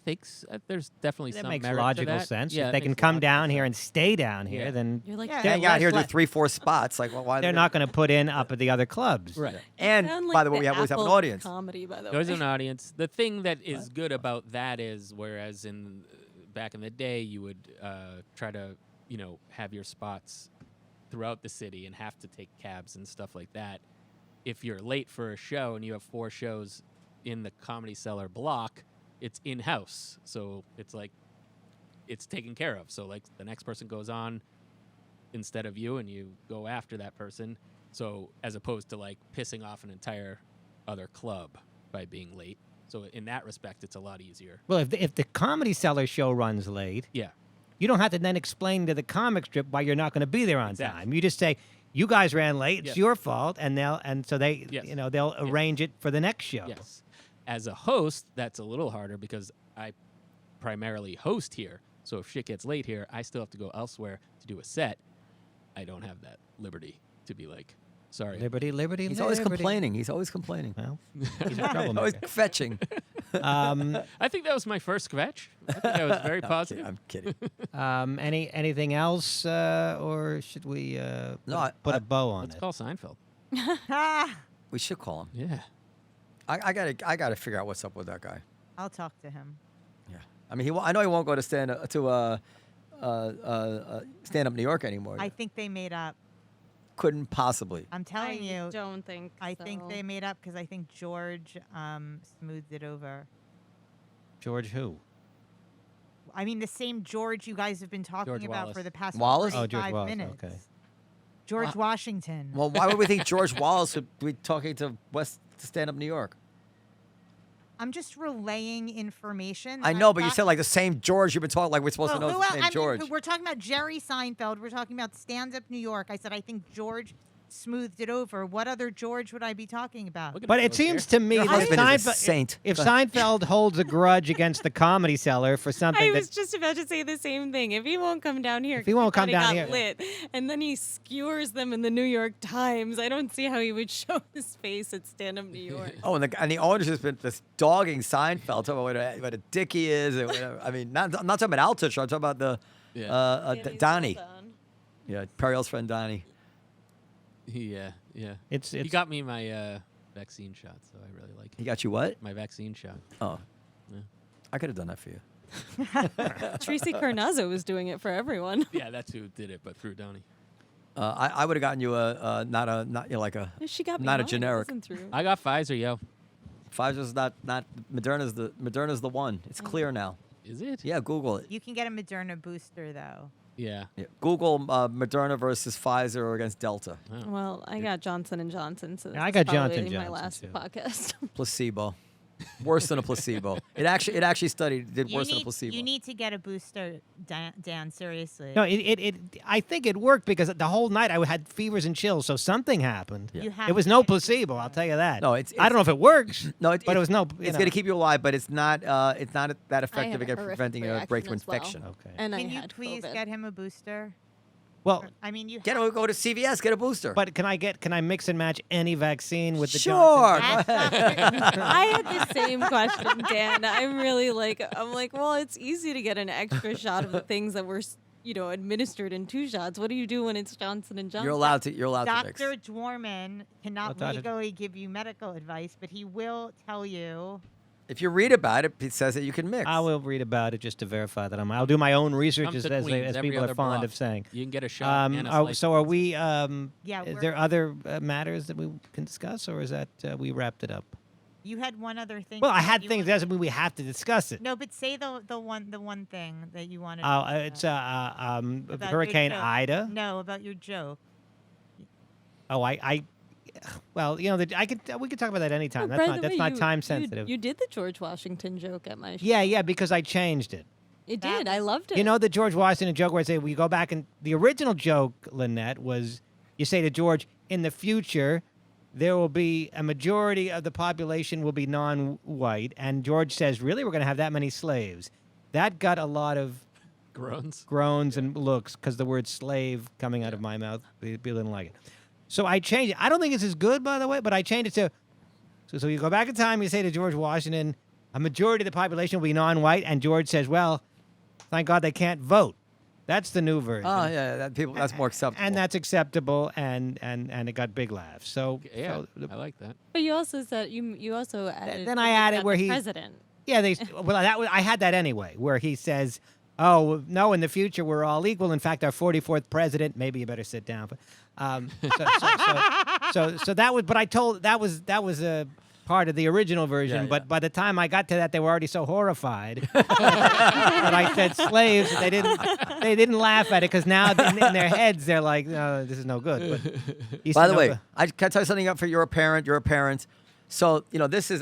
think there's definitely That some makes merit to logical that. sense. Yeah, if it they can makes come logical down here sense. and stay down here, Yeah. then You're like, Yeah. they're Hang out here, do less- 3-4 spots. Like, well, why? they're not going to put in up at the other clubs. Right. And sound by like the way, we always have an Apple audience. Comedy, by the There's way. an audience. The thing that is good about that is, whereas back in the day, you would try to, have your spots throughout the city and have to take cabs and stuff like that. If you're late for a show and you have 4 shows in the Comedy Cellar block, it's in-house. So it's like, it's taken care of. So like the next person goes on instead of you and you go after that person. So as opposed to like pissing off an entire other club by being late. So in that respect, it's a lot easier. Well, if the Comedy Cellar show runs late, Yeah. you don't have to then explain to the comic strip why you're not going to be there on Exactly. time. You just say, "You guys ran late. It's Yes. your fault," and so they, Yes. they'll arrange it for the next show. Yes. As a host, that's a little harder because I primarily host here. So if shit gets late here, I still have to go elsewhere to do a set. I don't have that liberty to be like, sorry. Liberty, liberty, He's always liberty. complaining. He's always complaining. Well, he's a Always troublemaker. fetching. I think that was my first sketch. I think I was very positive. I'm kidding. Anything else, or should we put a bow on Let's it? call Seinfeld. We should call him. Yeah. I gotta figure out what's up with that guy. I'll talk to him. Yeah. I mean, I know he won't go to stand up New York anymore. I think they made up. Couldn't possibly. I'm telling you. don't think I so. think they made up because I think George smoothed it over. George who? I mean, the same George you guys have been talking George about Wallace. for the past Wallace? Oh, George 45 Wallace, minutes. okay. George Washington. Well, why would we think George Wallace would be talking to Stand Up New York? I'm just relaying information. I that know, I've but you got- said like the same George. You've been talking like we're supposed to know who the else? same I mean, George. we're talking about Jerry Seinfeld. We're talking about Stand Up New York. I said I think George smoothed it over. What other George would I be talking about? Look at But us it both seems here. to me Your that husband is a Seinfeld, saint. if Seinfeld holds a grudge against the Comedy Cellar for something I that was just about to say the same thing. If he won't come down here, If he won't 'cause come I down thought it here- got lit, and then he skewers them in the New York Times, I don't see how he would show his face at Stand Up New York. Oh, and the owner's just been just dogging Seinfeld, talking about what a dick he is. And I mean, I'm not talking about Altitude. I'm talking about the Danny's Donnie. well done. Yeah, Periel's friend Donnie. Yeah. it's He got me my vaccine shot, so I really like He it. got you what? My vaccine shot. Oh, Yeah. I could have done that for you. Tracy Carnazzo was doing it for everyone. Yeah, that's who did it, but through Donnie. I would have gotten you like a She got me Not a mine. It generic. wasn't through. I got Pfizer, yo. Pfizer's not Moderna's the one. It's clear now. Is it? Yeah, Google it. You can get a Moderna booster though. Yeah. Yeah. Google Moderna versus Pfizer against Delta. Oh. Well, I got Johnson and Johnson, so Yeah, I this got is probably Johnson my Johnson, last too. podcast. Placebo. Worse than a placebo. It actually did worse than a placebo. You need to get a booster, Dan. Seriously. No, I think it worked because the whole night I had fevers and chills, so something happened. Yeah. You have It was to no get a placebo, I'll booster. tell you that. No, I don't know if it works. No, but it was no. It's going to keep you alive, but it's not that I effective had a against horrific preventing a reaction breakthrough as well. infection. Okay. And Can I you had please COVID. get him a booster? Well, I mean, you Go to CVS, get a booster. but can I mix and match any vaccine with the Sure. Johnson? Go ahead. I had the same question, Dan. I'm like, well, it's easy to get an extra shot of the things that were, administered in 2 shots. What do you do when it's Johnson and Johnson? You're allowed to mix. Dr. Dworman cannot Dr. legally give you medical advice, but he will tell you. If you read about it, it says that you can mix. I will read about it just to verify that I'll do my own research, Come as, to as, Queens as every people are other fond block. of saying. You can get a shot and a slice So are of we? Yeah, Is we're- there other matters that we can discuss, or is that we wrapped it up? You had one other thing. Well, I that had you things. wanted- Doesn't mean we have to discuss it. No, but say the one thing that you wanted. Oh, to it's about your Hurricane joke. Ida. No, about your joke. Oh, well, we could talk about that anytime. Oh, That's by not the that's way, not you- time you- sensitive. You did the George Washington joke at my show. Yeah, because I changed it. It That did. I was- loved it. You know the George Washington joke where I say we go back and the original joke, Linette, was you say to George, in the future, there will be a majority of the population will be non-white, and George says, really, we're going to have that many slaves? That got a lot of groans. groans and looks because the word slave coming out of my mouth, people didn't like it. So I changed it. I don't think it's as good, by the way, but I changed it to, so you go back in time, you say to George Washington, a majority of the population will be non-white, and George says, well, thank God they can't vote. That's the new version. Oh yeah, that's more acceptable. And that's acceptable, and it got big laughs. So, Yeah, so I like that. But you also said you also added. then I something added about where the he- president. yeah, I had that anyway, where he says, oh, no, in the future we're all equal. In fact, our 44th president, maybe you better sit down. But, so that was, but I told, that was a part of the original version. Yeah, But yeah. by the time I got to that, they were already so horrified that I said slaves. They didn't laugh at it because now in their heads they're like, no, this is no good. But you By said the no way, good. can I tell you something up for you're a parent. So, this is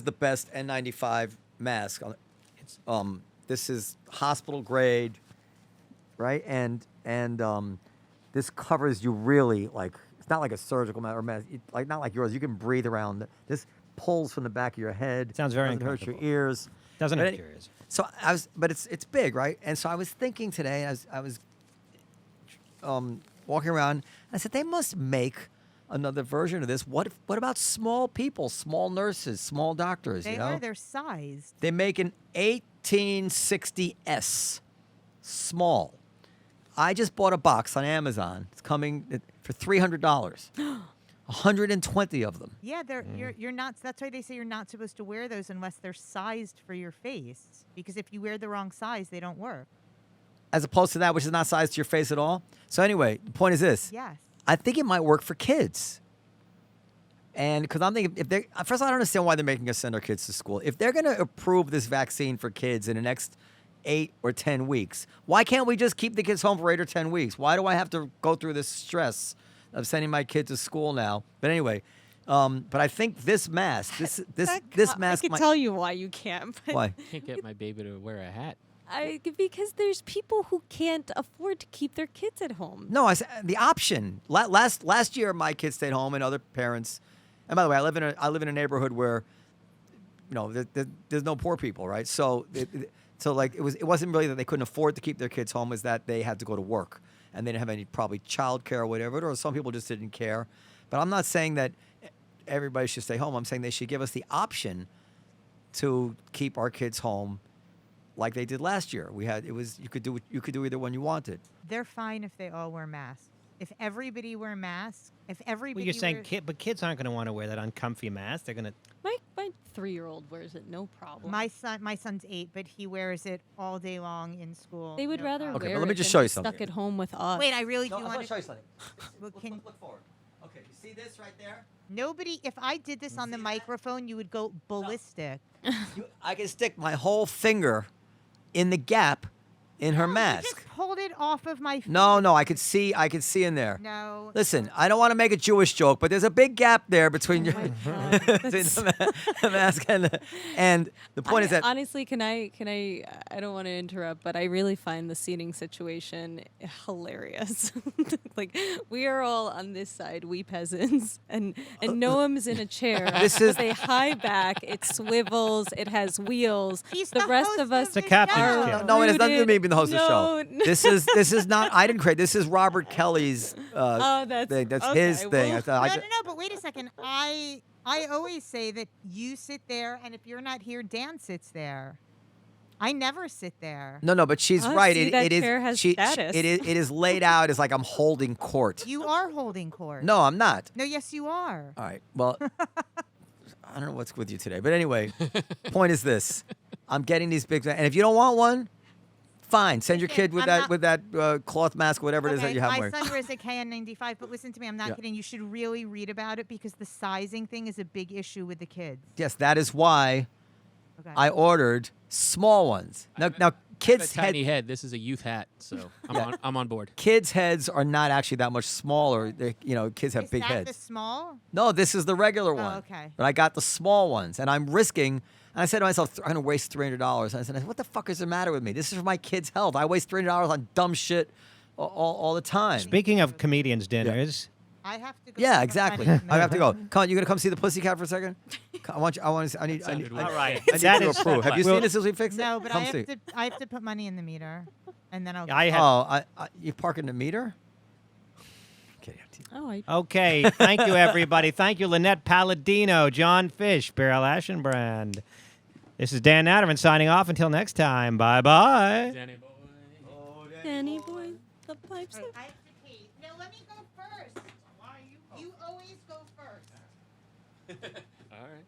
the best N95 mask. This is hospital grade, right? And this covers you really like, it's not like a surgical mask, not like yours. You can breathe around. This pulls from the back of your head. Sounds very doesn't hurt your uncomfortable. ears. Doesn't But hurt any- your ears. So but it's big, right? And so I was thinking today, I was walking around. I said, they must make another version of this. What about small people, small nurses, small doctors? They you know? are. They're sized. They make an 1860S, small. I just bought a box on Amazon. It's coming for $300. 120 of them. Yeah, they're you're not. That's why they say you're not supposed to wear those unless they're sized for your face. Because if you wear the wrong size, they don't work. As opposed to that, which is not sized to your face at all. So anyway, the point is this. Yes. I think it might work for kids. And because I'm thinking, first of all, I don't understand why they're making us send our kids to school. If they're going to approve this vaccine for kids in the next 8 or 10 weeks, why can't we just keep the kids home for 8 or 10 weeks? Why do I have to go through this stress of sending my kid to school now? But anyway, but I think this mask, this mask I can might. tell you why you can't. But Why? Can't get my baby to wear a hat. because there's people who can't afford to keep their kids at home. No, I said the option. Last year, my kids stayed home, and other parents. And by the way, I live in a neighborhood where, there's no poor people, right? So, it wasn't really that they couldn't afford to keep their kids home; it was that they had to go to work, and they didn't have any probably childcare or whatever, or some people just didn't care. But I'm not saying that everybody should stay home. I'm saying they should give us the option to keep our kids home, like they did last year. You could do either one you wanted. They're fine if they all wear masks. If everybody wear masks, if everybody. Well, you're saying wears, but kids aren't going to want to wear that uncomfy mask. They're going to. My 3-year-old wears it, no problem. My son's 8, but he wears it all day long in school. They would no rather problem. Okay, wear but let me it just than show be you something. stuck at home with us. Wait, I really do I want want to show you to. something. Well, Look forward. Okay, you see this right there? Nobody. If I did this on the microphone, you would go ballistic. I can stick my whole finger in the gap in her You mask. just pulled it off of my. No, I could see in there. No. Listen, I don't want to make a Jewish joke, but there's a big gap there between your God, between the mask and the point is that honestly, can I I don't want to interrupt, but I really find the seating situation hilarious. Like, we are all on this side, we peasants, and Noam's in a chair. This is- with a high back, it swivels, it has wheels. He's the the rest host of us of the captain's show. chair. no, it has nothing to do with me rooted- being the host of the show. No. This is not. I didn't create. This is Robert Kelly's Oh, that's thing. That's okay, his thing. well- I thought No, but wait a second. I always say that you sit there, and if you're not here, Dan sits there. I never sit there. No, but she's Oh, right. see, that It is. chair has It status. is laid out as like I'm holding court. You are holding court. No, I'm not. No, yes, you are. All right. Well, I don't know what's with you today, but anyway, point is this: I'm getting these big, and if you don't want one, fine. Send your kid with I'm that cloth mask, whatever it is that Okay, you have my wearing. son wears a KN95, but listen to me, I'm not Yeah. kidding. You should really read about it because the sizing thing is a big issue with the kids. Yes, that is why Okay. I ordered small ones. Now, I have kids' a tiny head. This is a youth hat, so I'm on board. kids' heads are not actually that much smaller. Kids have is big that heads. the small? No, this is the regular one. okay. But I got the small ones, and I'm risking. And I said to myself, I'm going to waste $300. And I said, what the fuck is the matter with me? This is for my kids' health. I waste $300 on dumb shit all the time. Speaking of comedians' dinners, I have to go. Yeah, get exactly. money. I have to go. Come on, you gonna come see the Pussycat for a second? I need. sounded weird. all right. I need That to is- approve. Have you Well- seen this as we fix it? No, but come I see. have to put money in the meter, and then I'll. I have. Oh, you parking the meter? Okay. Oh, I Okay, thank you, everybody. Thank you, Linette Palladino, Jon Fisch, Periel Aschenbrand. This is Dan Naturman signing off. Until next time, bye-bye. Danny boy. Danny boy, the pipes. Wait, I have to pee. No, let me go first. Why you always go first.